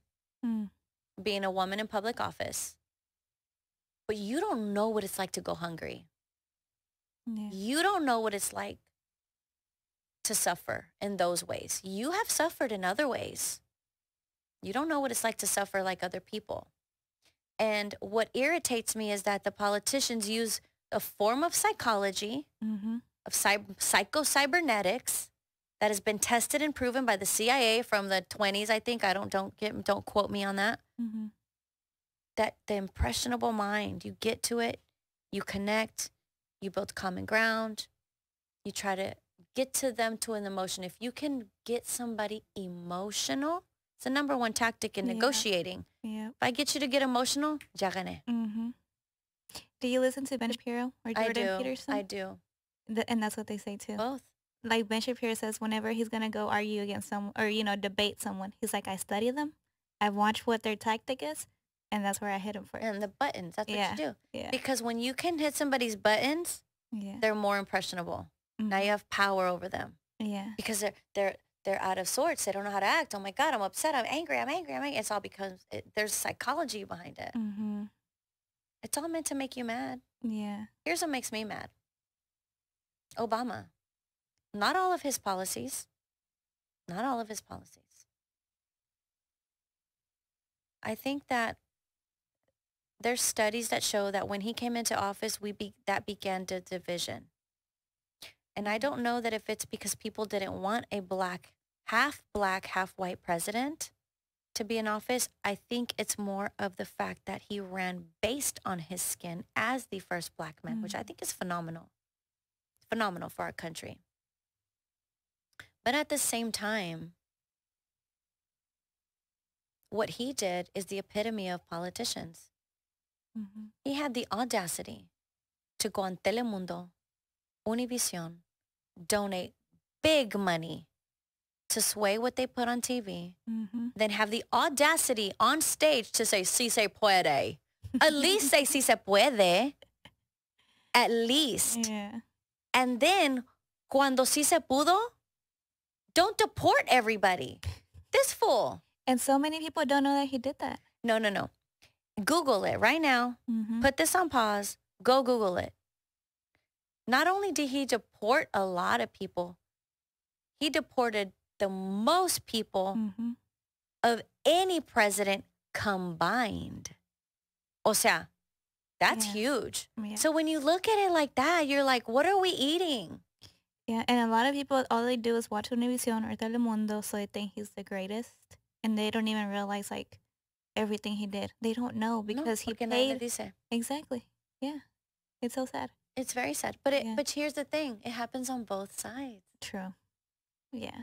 being a woman in public office, but you don't know what it's like to go hungry. Yeah. You don't know what it's like to suffer in those ways. You have suffered in other ways. You don't know what it's like to suffer like other people. And what irritates me is that the politicians use a form of psychology, of psycho-cybernetics that has been tested and proven by the CIA from the 20s, I think. Don't quote me on that. Mm-hmm. That the impressionable mind, you get to it, you connect, you build common ground, you try to get to them to an emotion. If you can get somebody emotional, it's the number one tactic in negotiating. Yeah. If I get you to get emotional, ya gané. Mm-hmm. Do you listen to Ben Shapiro or Jordan Peterson? I do. And that's what they say too. Both. Like Ben Shapiro says, whenever he's going to go argue against someone or, debate someone, he's like, I study them. I watch what their tactic is. And that's where I hit them for. And the buttons, that's what you do. Yeah. Because when you can hit somebody's buttons, they're more impressionable. Mm-hmm. Now you have power over them. Yeah. Because they're out of sorts. They don't know how to act. Oh my God, I'm upset. I'm angry. It's all because there's psychology behind it. Mm-hmm. It's all meant to make you mad. Yeah. Here's what makes me mad. Obama. Not all of his policies. I think that there's studies that show that when he came into office, that began the division. And I don't know that if it's because people didn't want a half black, half white president to be in office. I think it's more of the fact that he ran based on his skin as the first black man, which I think is phenomenal. Phenomenal for our country. But at the same time, what he did is the epitome of politicians. Mm-hmm. He had the audacity to go on Telemundo, Univision, donate big money to sway what they put on TV, then have the audacity on stage to say, si se puede. At least say, si se puede. At least. Yeah. And then, cuando si se pudo, don't deport everybody. This fool. And so many people don't know that he did that. No. Google it right now. Mm-hmm. Put this on pause. Go Google it. Not only did he deport a lot of people, he deported the most people of any president combined. O sea, that's huge. Yeah. So when you look at it like that, you're like, what are we eating? Yeah, and a lot of people, all they do is watch Univision or Telemundo, so they think he's the greatest. And they don't even realize, like, everything he did. They don't know because he paid. Exactly. Yeah. It's so sad. It's very sad. But here's the thing. It happens on both sides. True. Yeah.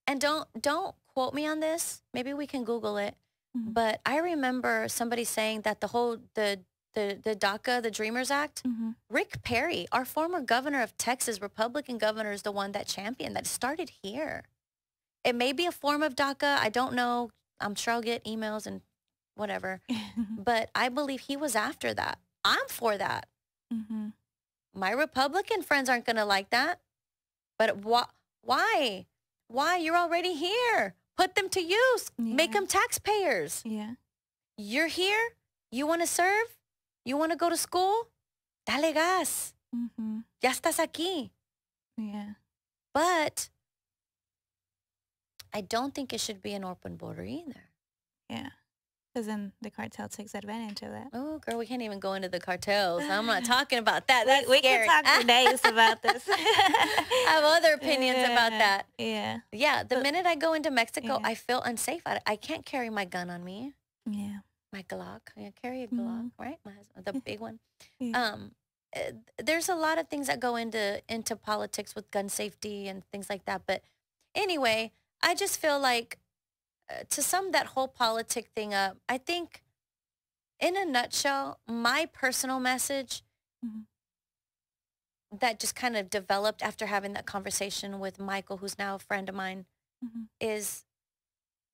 And don't quote me on this. Maybe we can Google it. But I remember somebody saying that the DACA, the Dreamers Act, Rick Perry, our former governor of Texas, Republican governor, is the one that championed that. It started here. It may be a form of DACA. I don't know. I'm sure I'll get emails and whatever. But I believe he was after that. I'm for that. My Republican friends aren't going to like that. But why? Why? You're already here. Put them to use. Yeah. Make them taxpayers. Yeah. You're here. You want to serve? You want to go to school? Dale gas. Ya estás aquí. Yeah. But I don't think it should be an open border either. Yeah. Because then the cartel takes advantage of that. Oh, girl, we can't even go into the cartels. I'm not talking about that. That's we scary. can talk for days about this. I have other opinions about that. Yeah. Yeah, the minute I go into Mexico, I feel unsafe. I can't carry my gun on me. Yeah. My Glock. I carry a Glock, right? My husband, the big one. Yeah. There's a lot of things that go into politics with gun safety and things like that. But anyway, I just feel like to sum that whole politic thing up, I think in a nutshell, my personal message that just kind of developed after having that conversation with Michael, who's now a friend of mine, is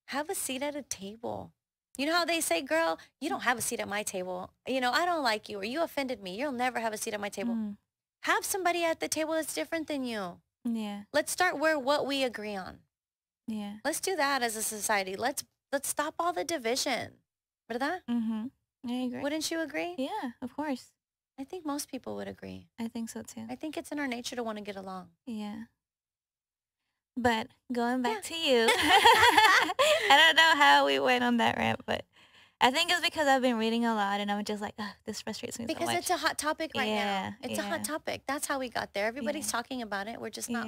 have a seat at a table. You know how they say, girl, you don't have a seat at my table. You know, I don't like you, or you offended me. You'll never have a seat at my table. Have somebody at the table that's different than you. Yeah. Let's start where what we agree on. Yeah. Let's do that as a society. Let's stop all the division. ¿Verdad? I agree. Wouldn't you agree? Yeah, of course. I think most people would agree. I think so too. I think it's in our nature to want to get along. Yeah. But going back to you, I don't know how we went on that rant, but I think it's because I've been reading a lot and I'm just like, this frustrates me so much. Because it's a hot topic right now. It's a Yeah. hot topic. That's how we got there. Everybody's talking about it. We're just not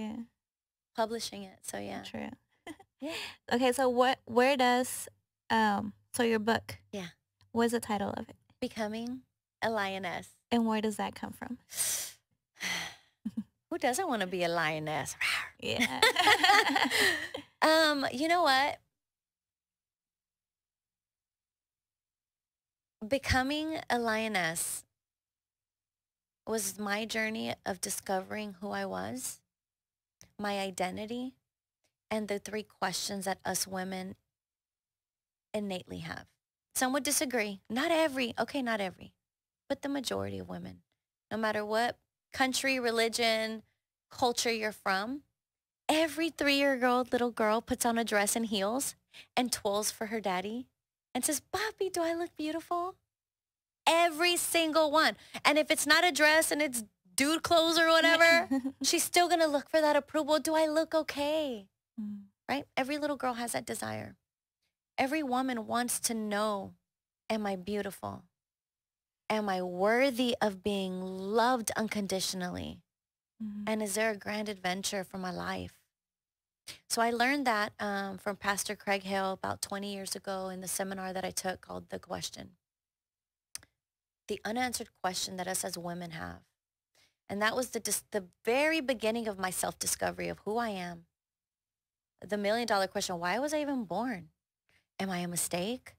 publishing it. So yeah. True. Yeah. Okay, so where does, so your book, what's the title of it? Becoming a Lioness. And where does that come from? Who doesn't want to be a lioness? Yeah. You know what? Becoming a lioness was my journey of discovering who I was, my identity, and the 3 questions that us women innately have. Some would disagree. Not every, but the majority of women, no matter what country, religion, culture you're from, every 3-year-old little girl puts on a dress and heels and twirls for her daddy and says, Papi, do I look beautiful? Every single one. And if it's not a dress and it's dude clothes or whatever, she's still going to look for that approval. Do I look okay? Right? Every little girl has that desire. Every woman wants to know, am I beautiful? Am I worthy of being loved unconditionally? And is there a grand adventure for my life? So I learned that from Pastor Craig Hale about 20 years ago in the seminar that I took called The Question. The unanswered question that us as women have. And that was the very beginning of my self-discovery of who I am. The $1 million question, why was I even born? Am I a mistake?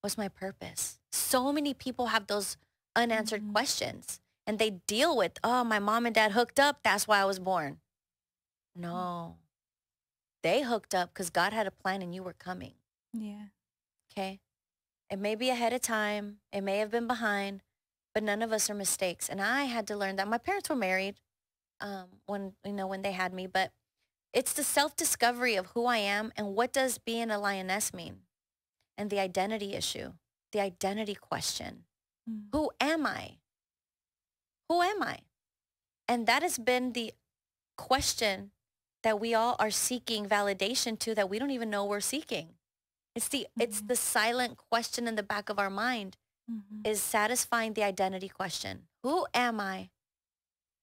What's my purpose? So many people have those unanswered questions. And they deal with, oh, my mom and dad hooked up. That's why I was born. No. They hooked up because God had a plan and you were coming. Yeah. Okay? It may be ahead of time. It may have been behind. But none of us are mistakes. And I had to learn that. My parents were married when they had me. But it's the self-discovery of who I am and what does being a lioness mean? And the identity issue. The identity question. Who am I? Who am I? And that has been the question that we all are seeking validation to that we don't even know we're seeking. It's the silent question in the back of our mind is satisfying the identity question. Who am I?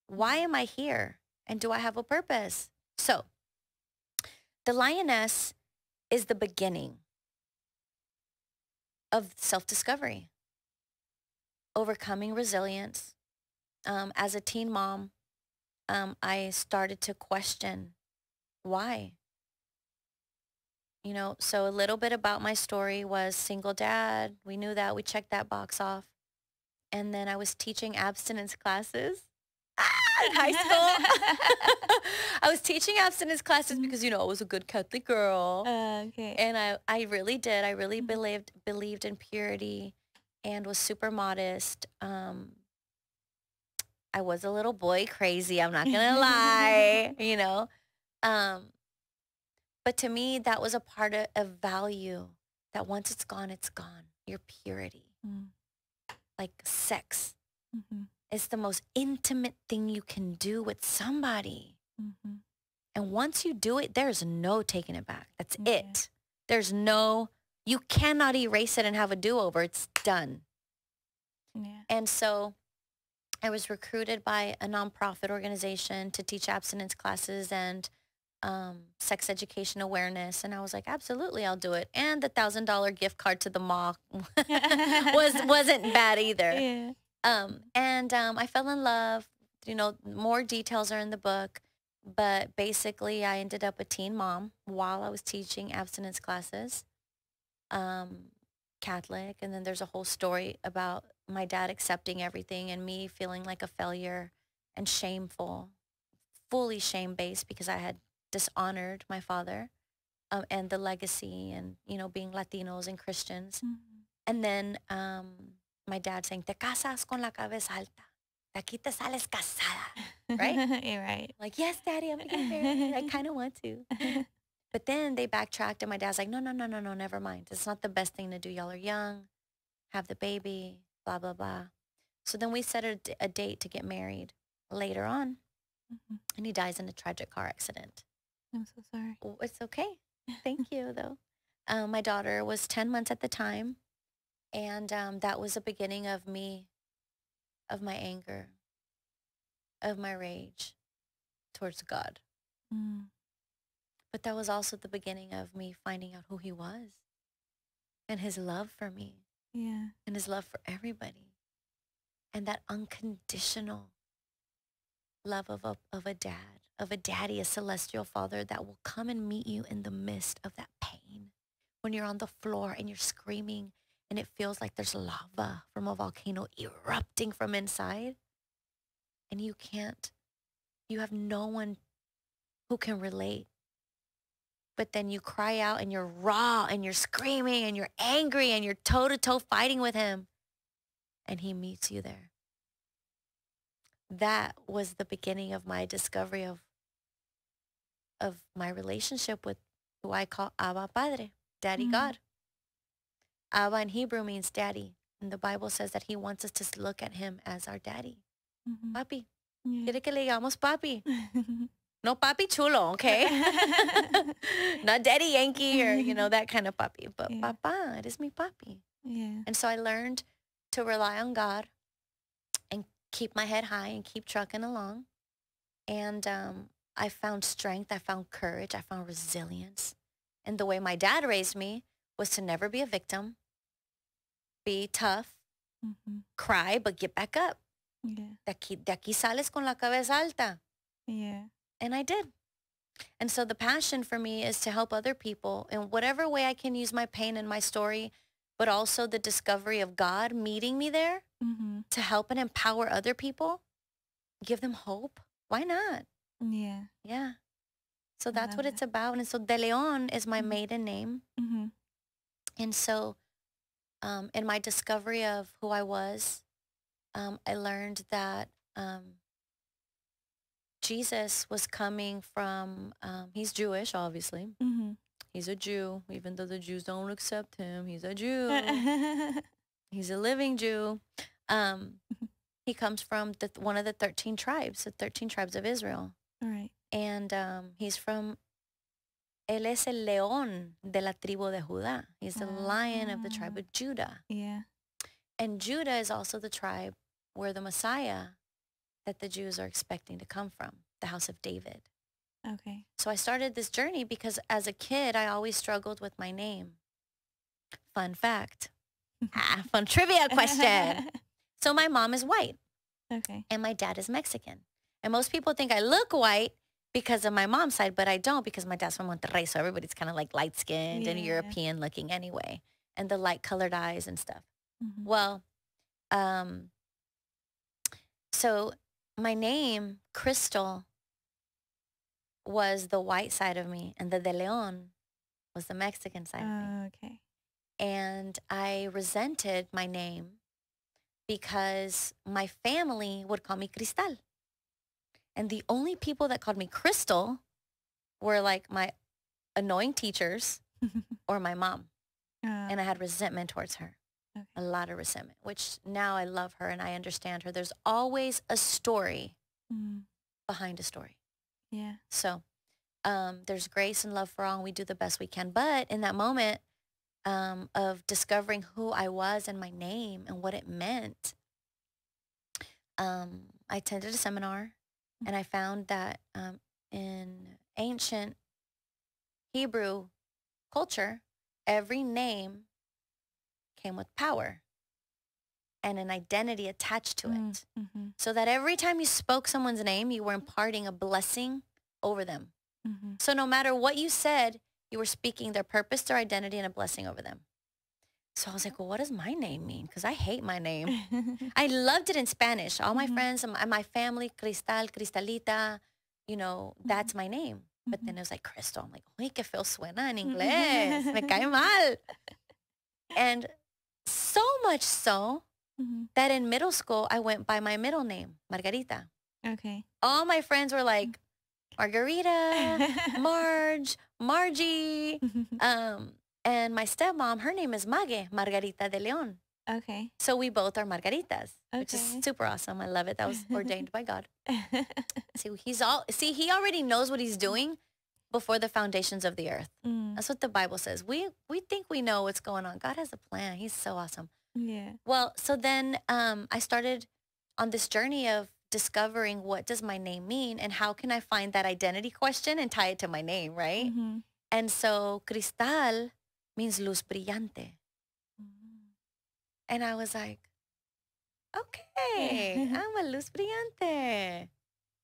Why am I here? And do I have a purpose? So the lioness is the beginning of self-discovery, overcoming resilience. As a teen mom, I started to question why. So a little bit about my story was single dad. We knew that. We checked that box off. And then I was teaching abstinence classes in high school. I was teaching abstinence classes because, I was a good Catholic girl. Okay. And I really did. I really believed in purity and was super modest. I was a little boy crazy. I'm not going to lie, But to me, that was a part of value that once it's gone, your purity. Like sex. It's the most intimate thing you can do with somebody. And once you do it, there's no taking it back. That's it. You cannot erase it and have a do-over. It's done. Yeah. And so I was recruited by a nonprofit organization to teach abstinence classes and sex education awareness. And I was like, absolutely, I'll do it. And the $1,000 gift card to the mall wasn't bad either. Yeah. I fell in love. More details are in the book. But basically, I ended up a teen mom while I was teaching abstinence classes. Catholic. And then there's a whole story about my dad accepting everything and me feeling like a failure and shameful, fully shame-based because I had dishonored my father and the legacy and, you know, being Latinos and Christians. Mm-hmm. And then my dad saying, te casas con la cabeza alta. De aquí te sales casada. Right? You're right. Like, yes, Daddy, I'm going to get married. I kind of want to. But then they backtracked and my dad's like, no, never mind. It's not the best thing to do. Y'all are young. Have the baby, blah, blah, blah. So then we set a date to get married later on. Mm-hmm. And he dies in a tragic car accident. I'm so sorry. Oh, it's okay. Thank you, though. My daughter was 10 months at the time. And that was the beginning of my anger, of my rage towards God. Mm. But that was also the beginning of me finding out who he was and his love for me. Yeah. And his love for everybody. And that unconditional love of a dad, of a daddy, a celestial father that will come and meet you in the midst of that pain. When you're on the floor and you're screaming and it feels like there's lava from a volcano erupting from inside. And you have no one who can relate. But then you cry out and you're raw and you're screaming and you're angry and you're toe-to-toe fighting with him. And he meets you there. That was the beginning of my discovery of my relationship with who I call Abba Padre, Daddy God. Abba in Hebrew means daddy. And the Bible says that he wants us to look at him as our daddy. Papi. Quiere que le digamos papi. No papi chulo, okay? Not daddy Yankee or, you know, that kind of papi. But papa, it is mi papi. Yeah. And so I learned to rely on God and keep my head high and keep trucking along. And I found strength. I found courage. I found resilience. And the way my dad raised me was to never be a victim, be tough, cry, but get back up. Yeah. De aquí sales con la cabeza alta. Yeah. And I did. And so the passion for me is to help other people in whatever way I can use my pain and my story, but also the discovery of God meeting me there to help and empower other people, give them hope. Why not? Yeah. Yeah. So that's what it's about. And so De Leon is my maiden name. And so in my discovery of who I was, I learned that Jesus was coming from, he's Jewish, obviously. He's a Jew, even though the Jews don't accept him. He's a Jew. He's a living Jew. He comes from one of the 13 tribes, the 13 tribes of Israel. All right. And he's from, él es el león de la tribu de Judá. He's the lion of the tribe of Judah. Yeah. And Judah is also the tribe where the Messiah that the Jews are expecting to come from, the house of David. Okay. So I started this journey because as a kid, I always struggled with my name. Fun fact. Fun trivia question. So my mom is white. Okay. And my dad is Mexican. And most people think I look white because of my mom's side, but I don't because my dad's from Monterrey. So everybody's kind of like light-skinned and European looking anyway. And the light-colored eyes and stuff. Well, so my name, Crystal, was the white side of me, and the De Leon was the Mexican side of me. Okay. And I resented my name because my family would call me Cristal. And the only people that called me Crystal were like my annoying teachers or my mom. And I had resentment towards her. Okay. A lot of resentment, which now I love her and I understand her. There's always a story behind a story. Yeah. So there's grace and love for all, and we do the best we can. But in that moment of discovering who I was and my name and what it meant, I attended a seminar, and I found that in ancient Hebrew culture, every name came with power and an identity attached to it. So that every time you spoke someone's name, you were imparting a blessing over them. So no matter what you said, you were speaking their purpose, their identity, and a blessing over them. So I was like, well, what does my name mean? Because I hate my name. I loved it in Spanish. All my friends and my family, Cristal, Cristalita, you know, that's my name. But then it was like Crystal. I'm like, uy, que feo suena en inglés. Me cae mal. And so much so that in middle school, I went by my middle name, Margarita. Okay. All my friends were like, Margarita, Marge, Margie. And my stepmom, her name is Margarita de Leon. Okay. So we both are Margaritas, which is super awesome. I love it. That was ordained by God. He already knows what he's doing before the foundations of the earth. That's what the Bible says. We think we know what's going on. God has a plan. He's so awesome. Yeah. Well, so then I started on this journey of discovering what does my name mean and how can I find that identity question and tie it to my name, right? And so Cristal means luz brillante. And I was like, okay, I'm a luz brillante.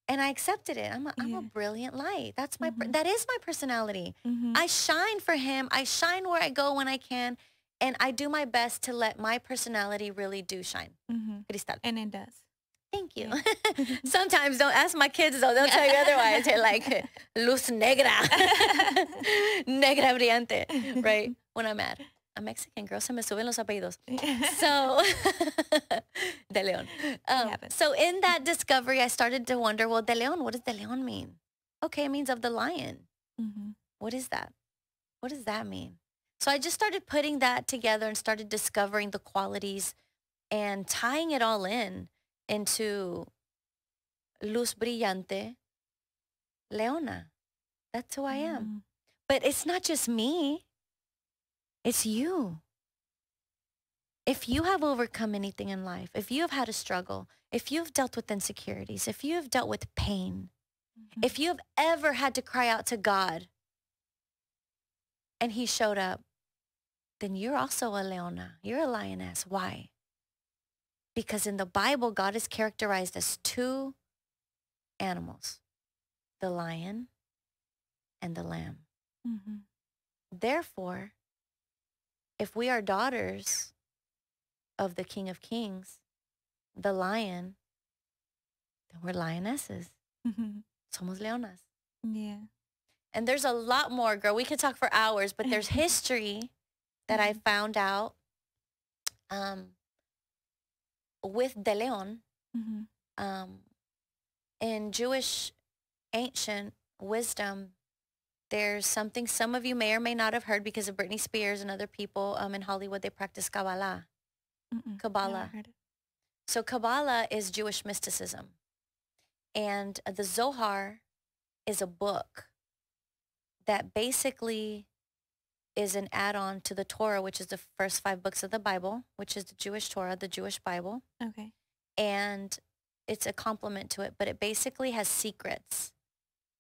And I accepted it. I'm a brilliant light. That's that is my personality. I shine for him. I shine where I go when I can. And I do my best to let my personality really do shine. Cristal. And it does. Thank you. Sometimes don't ask my kids though. They'll tell you otherwise. They're like, luz negra. Negra brillante. Right? When I'm mad. I'm Mexican, girl. Se me suben los apellidos. So, De Leon. So in that discovery, I started to wonder, well, De Leon, what does De Leon mean? Okay, it means of the lion. What is that? What does that mean? So I just started putting that together and started discovering the qualities and tying it all into luz brillante, Leona. That's who I am. But it's not just me. It's you. If you have overcome anything in life, if you have had a struggle, if you've dealt with insecurities, if you have dealt with pain, if you have ever had to cry out to God and he showed up, then you're also a leona. You're a lioness. Why? Because in the Bible, God is characterized as two animals, the lion and the lamb. Therefore, if we are daughters of the King of Kings, the lion, then we're lionesses. Somos leonas. Yeah. And there's a lot more, girl. We could talk for hours, but there's history that I found out with De Leon. In Jewish ancient wisdom, there's something some of you may or may not have heard because of Britney Spears and other people in Hollywood. They practice Kabbalah. Kabbalah. So Kabbalah is Jewish mysticism. And the Zohar is a book that basically is an add-on to the Torah, which is the first 5 books of the Bible, which is the Jewish Torah, the Jewish Bible. Okay. And it's a complement to it, but it basically has secrets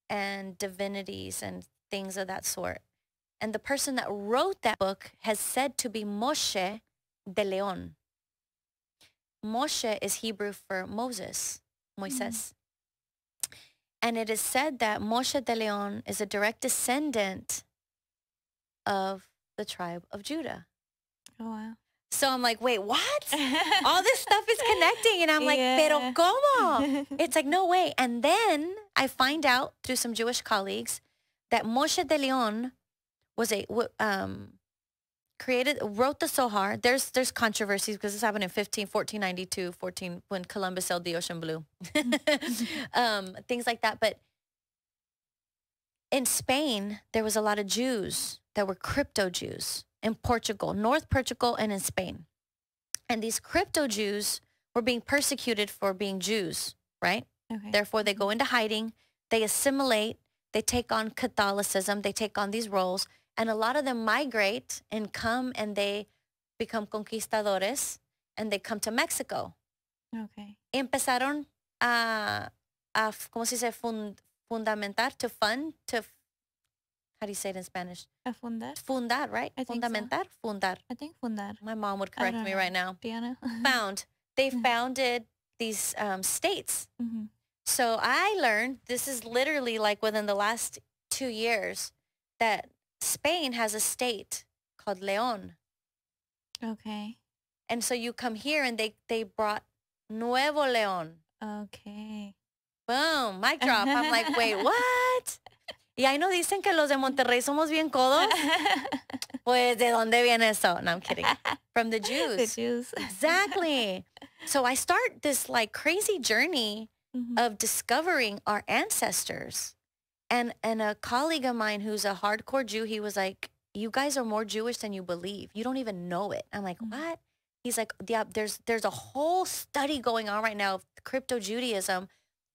and divinities and things of that sort. And the person that wrote that book has said to be Moshe de Leon. Moshe is Hebrew for Moses, Moises. And it is said that Moshe de Leon is a direct descendant of the tribe of Judah. Oh, wow. So I'm like, wait, what? All this stuff is connecting. And I'm like, pero ¿cómo? It's like, no way. And then I find out through some Jewish colleagues that Moshe de Leon was wrote the Zohar. There's controversies because this happened in 1492, when Columbus sailed the ocean blue. Things like that. But in Spain, there was a lot of Jews that were crypto Jews in Portugal, North Portugal, and in Spain. And these crypto Jews were being persecuted for being Jews, right? Okay. Therefore, they go into hiding, they assimilate, they take on Catholicism, they take on these roles, and a lot of them migrate and come and they become conquistadores, and they come to Mexico. Okay. Empezaron a ¿cómo se dice? Fundamentar, to fund, to, how do you say it in Spanish? A fundar? Fundar, right? I think Fundamentar? So. Fundar. I think fundar. My mom would correct me right now. Piano. They founded these states. So I learned, this is literally like within the last 2 years, that Spain has a state called León. Okay. And so you come here and they brought Nuevo León. Okay. Boom, mic drop. I'm like, wait, what? Y ahí nos dicen que los de Monterrey somos bien codos. Pues, ¿de dónde viene eso? No, I'm kidding. From the Jews. The Jews. Exactly. So I start this like crazy journey of discovering our ancestors. And a colleague of mine who's a hardcore Jew, he was like, you guys are more Jewish than you believe. You don't even know it. I'm like, what? He's like, yeah, there's a whole study going on right now of crypto Judaism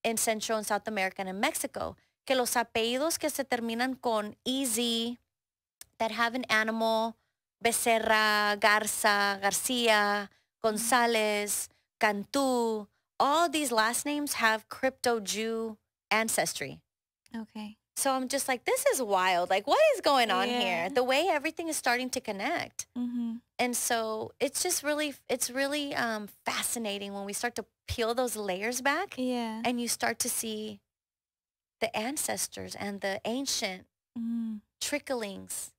in Central and South America and in Mexico. Que los apellidos que se terminan con EZ, that have an animal, Becerra, Garza, Garcia, Gonzalez, Cantu, all these last names have crypto Jew ancestry. Okay. So I'm just like, this is wild. Like, what is going on here? The way everything is starting to connect. And so it's just really, fascinating when we start to peel those layers back. Yeah. And you start to see the ancestors and the ancient tricklings.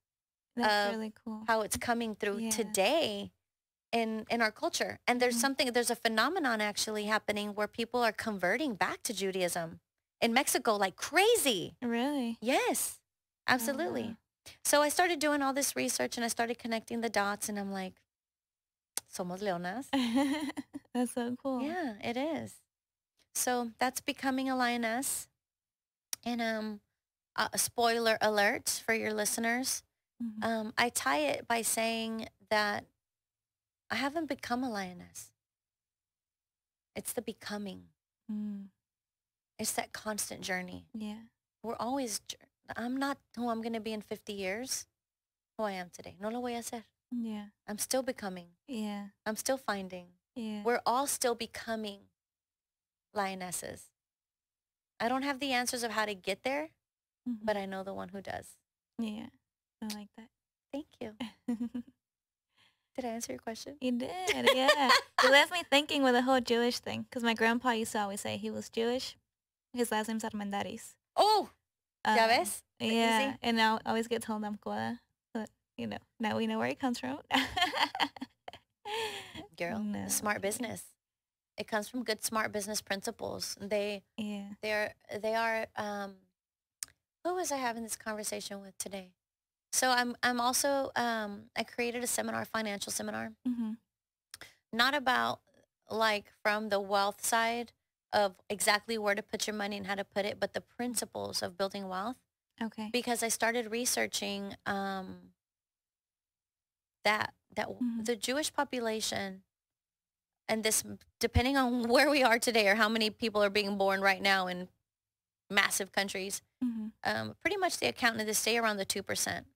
That's really cool. How it's coming through today in our culture. And there's there's a phenomenon actually happening where people are converting back to Judaism in Mexico like crazy. Really? Yes, absolutely. Oh, wow. So I started doing all this research and I started connecting the dots and I'm like, somos leonas. That's so cool. Yeah, it is. So that's becoming a lioness. And a spoiler alert for your listeners. I tie it by saying that I haven't become a lioness. It's the becoming. It's that constant journey. Yeah. We're always, I'm not who I'm going to be in 50 years, who I am today. No lo voy a hacer. Yeah. I'm still becoming. Yeah. I'm still finding. Yeah. We're all still becoming lionesses. I don't have the answers of how to get there, but I know the one who does. Yeah. I like that. Thank you. Did I answer your question? You did, yeah. It left me thinking with the whole Jewish thing, because my grandpa used to always say he was Jewish. His last name's Armendariz. Oh, ya ves? Yeah, Easy. and now I always get told I'm Koda. But, now we know where he comes from. Girl, No. smart business. It comes from good, smart business principles. They are, who was I having this conversation with today? So I'm also, I created a seminar, financial seminar, not about like from the wealth side of exactly where to put your money and how to put it, but the principles of building wealth. Okay. Because I started researching that the Jewish population, and this, depending on where we are today or how many people are being born right now in massive countries, pretty much they account to stay around the 2%,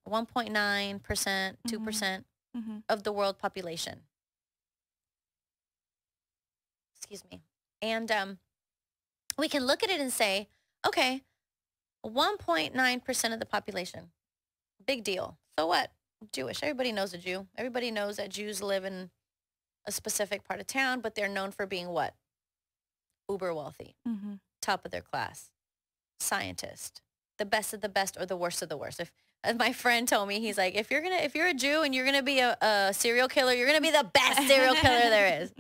1.9%, 2% of the world population. Excuse me. And we can look at it and say, okay, 1.9% of the population, big deal. So what? Jewish. Everybody knows a Jew. Everybody knows that Jews live in a specific part of town, but they're known for being what? Uber wealthy, top of their class, scientist, the best of the best or the worst of the worst. If my friend told me, he's like, if you're a Jew and you're gonna be a serial killer, you're gonna be the best serial killer there is.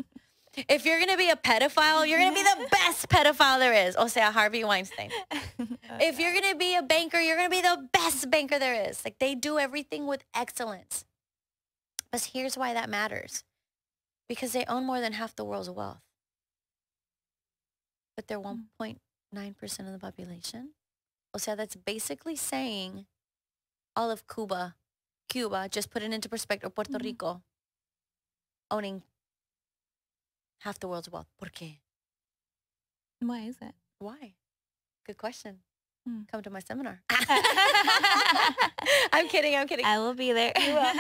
If you're gonna be a pedophile, you're gonna be the best pedophile there is. O sea, Harvey Weinstein. If you're gonna be a banker, you're gonna be the best banker there is. Like, they do everything with excellence. But here's why that matters. Because they own more than half the world's wealth. But they're 1.9% of the population. O sea, that's basically saying all of Cuba, just put it into perspective, Puerto Rico, owning half the world's wealth. ¿Por qué? Why is that? Why? Good question. Come to my seminar. I'm kidding. I will be there. You will.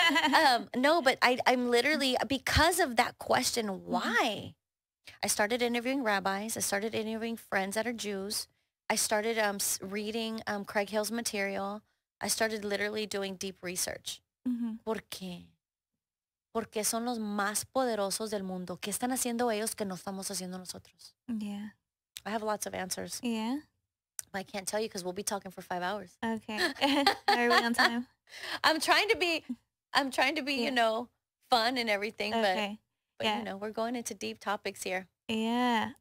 No, but I'm literally, because of that question, why? I started interviewing rabbis. I started interviewing friends that are Jews. I started reading Craig Hill's material. I started literally doing deep research. ¿Por qué? Porque son los más poderosos del mundo. ¿Qué están haciendo ellos que no estamos haciendo nosotros? Yeah. I have lots of answers. Yeah. But I can't tell you because we'll be talking for 5 hours. Okay. Are we on time? I'm trying to be, fun and everything, Okay. but Yeah. you know, we're going into deep topics here. Yeah.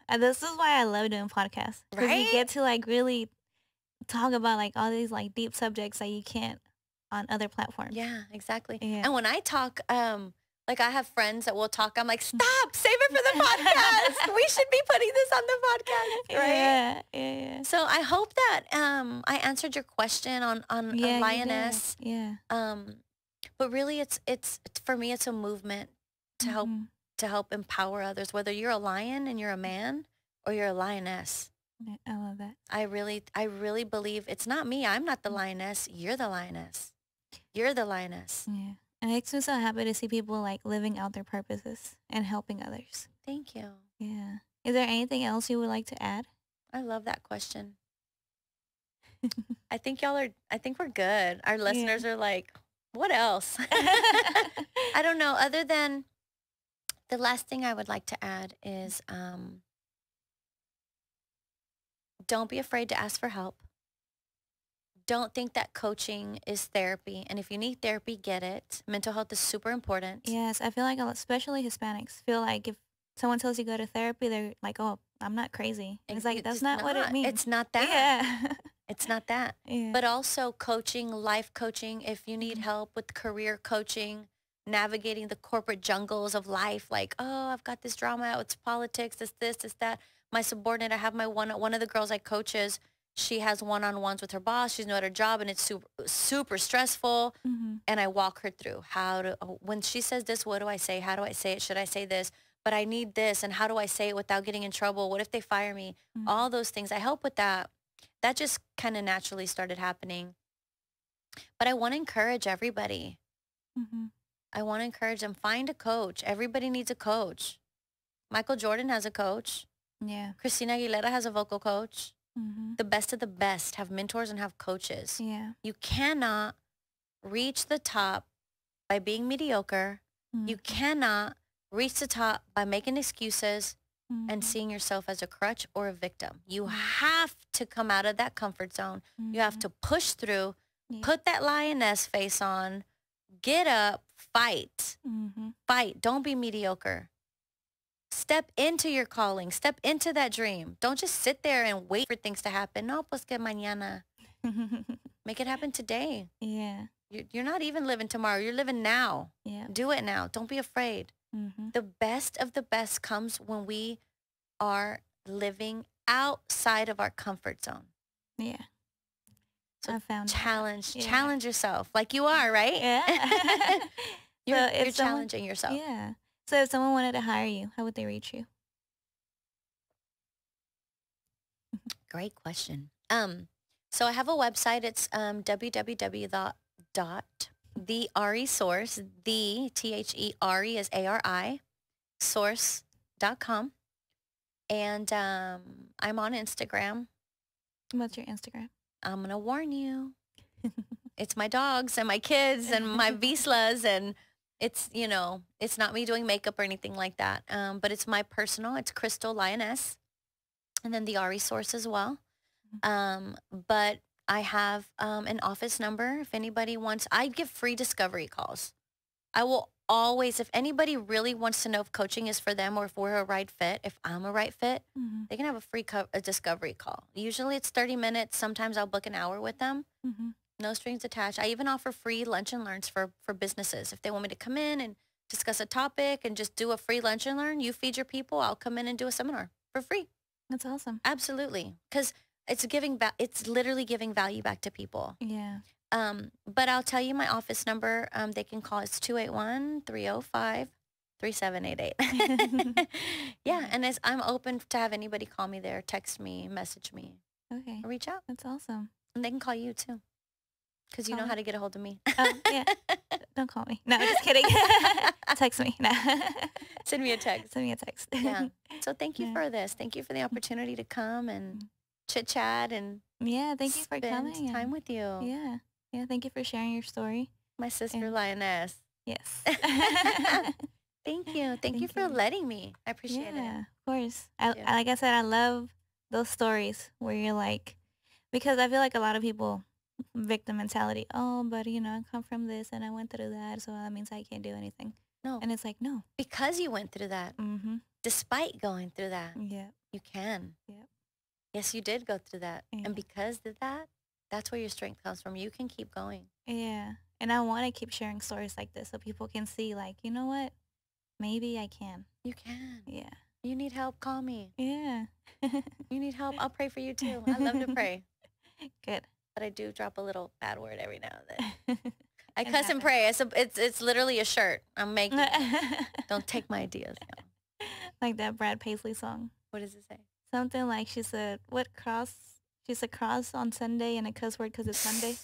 And this is why I love doing podcasts. Because you Right? get to like really talk about like all these like deep subjects that you can't on other platforms. Yeah, exactly. Yeah. And when I talk, like I have friends that will talk, I'm like, stop, save it for the podcast. We should be putting this on the podcast, right? Yeah, yeah. So I hope that I answered your question on Yeah, you did. Lioness. Yeah. But really it's for me it's a movement to help Mhm. empower others, whether you're a lion and you're a man or you're a lioness. Yeah, I love that. I really believe it's not me. I'm not the lioness. You're the lioness. You're the lioness. Yeah. And it makes me so happy to see people like living out their purposes and helping others. Thank you. Yeah. Is there anything else you would like to add? I love that question. I think we're good. Our listeners are like, what else? I don't know. Other than the last thing I would like to add is don't be afraid to ask for help. Don't think that coaching is therapy. And if you need therapy, get it. Mental health is super important. Yes, I feel like especially Hispanics feel like if someone tells you go to therapy, they're like, "Oh, I'm not crazy." And it's like that's not what it means. It's not that. Yeah. It's not that. Yeah. But also coaching, life coaching, if you need help with career coaching, navigating the corporate jungles of life, like, oh, I've got this drama, it's politics, it's that. My subordinate, I have one of the girls I coaches, she has one-on-ones with her boss. She's new at her job and it's super, super stressful. And I walk her through when she says this, what do I say? How do I say it? Should I say this? But I need this. And how do I say it without getting in trouble? What if they fire me? All those things. I help with that. That just kind of naturally started happening. But I want to encourage everybody. I want to encourage them. Find a coach. Everybody needs a coach. Michael Jordan has a coach. Yeah. Christina Aguilera has a vocal coach. The best of the best have mentors and have coaches. Yeah. You cannot reach the top by being mediocre. You cannot reach the top by making excuses and seeing yourself as a crutch or a victim. You have to come out of that comfort zone. You have to push through, put that lioness face on, get up, fight. Fight. Don't be mediocre. Step into your calling. Step into that dream. Don't just sit there and wait for things to happen. No, pues que mañana. Make it happen today. Yeah. You're not even living tomorrow. You're living now. Yeah. Do it now. Don't be afraid. The best of the best comes when we are living outside of our comfort zone. Yeah. So I found challenge yourself like you are, right? Yeah. You're challenging yourself. Yeah. So if someone wanted to hire you, how would they reach you? Great question. So I have a website. It's www.thearisource, THERE is ARI, source.com. And I'm on Instagram. What's your Instagram? I'm going to warn you. It's my dogs and my kids and my vislas, and it's, it's not me doing makeup or anything like that. But it's my personal, it's Crystal Lioness, and then the RE Source as well. But I have an office number. If anybody wants, I give free discovery calls. I will always, if anybody really wants to know if coaching is for them or if we're a right fit, if I'm a right fit, they can have a free discovery call. Usually it's 30 minutes. Sometimes I'll book an hour with them. No strings attached. I even offer free lunch and learns for businesses. If they want me to come in and discuss a topic and just do a free lunch and learn, you feed your people, I'll come in and do a seminar for free. That's awesome. Absolutely. Because it's literally giving value back to people. Yeah. But I'll tell you my office number. They can call. It's 281-305-3788. Yeah. And I'm open to have anybody call me there, text me, message me. Okay. Or reach out. That's awesome. And they can call you too. Because you know how to get a hold of me. Oh, yeah. Don't call me. No, just kidding. Text me. No. Send me a text. Send me a text. Yeah. So thank you for this. Thank you for the opportunity to come and chit-chat and thank you for coming. Spend time with you. Yeah. Yeah, thank you for sharing your story. My sister, Lioness. Yes. Thank you. Thank you for letting me. I appreciate it. Yeah, of course. Like I said, I love those stories where you're like, because I feel like a lot of people victim mentality. Oh, but I come from this and I went through that, so that means I can't do anything. No. And it's like, no. Because you went through that, despite going through that, Yeah. you can. Yeah. Yes, you did go through that. Yeah. And because of that, that's where your strength comes from. You can keep going. Yeah. And I want to keep sharing stories like this so people can see, like, you know what? Maybe I can. You can. Yeah. You need help, call me. Yeah. You need help, I'll pray for you too. I love to pray. Good. But I do drop a little bad word every now and then. I It cuss and happens. pray. It's literally a shirt I'm making. Don't take my ideas now. Like that Brad Paisley song. What does it say? Something like she said, what cross? She said cross on Sunday and a cuss word because it's Sunday.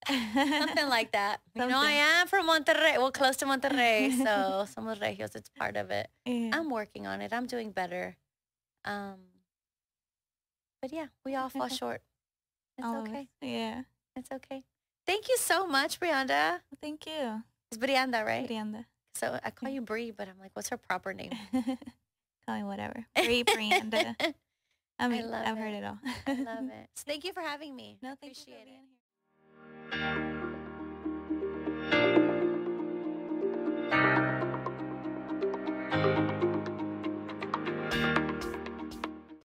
Something like that. You know, I am from Monterrey. Well, close to Monterrey. So somos regios. It's part of it. Yeah. I'm working on it. I'm doing better. But yeah, we all fall short. It's okay. Yeah. It's okay. Thank you so much, Brianda. Thank you. It's Brianda, right? Brianda. So I call you Bri, but I'm like, what's her proper name? Call me whatever. Bri, Brianda. I mean, love I've heard it all. I love it. So thank you for having me. No, thank you for Appreciate being it. here.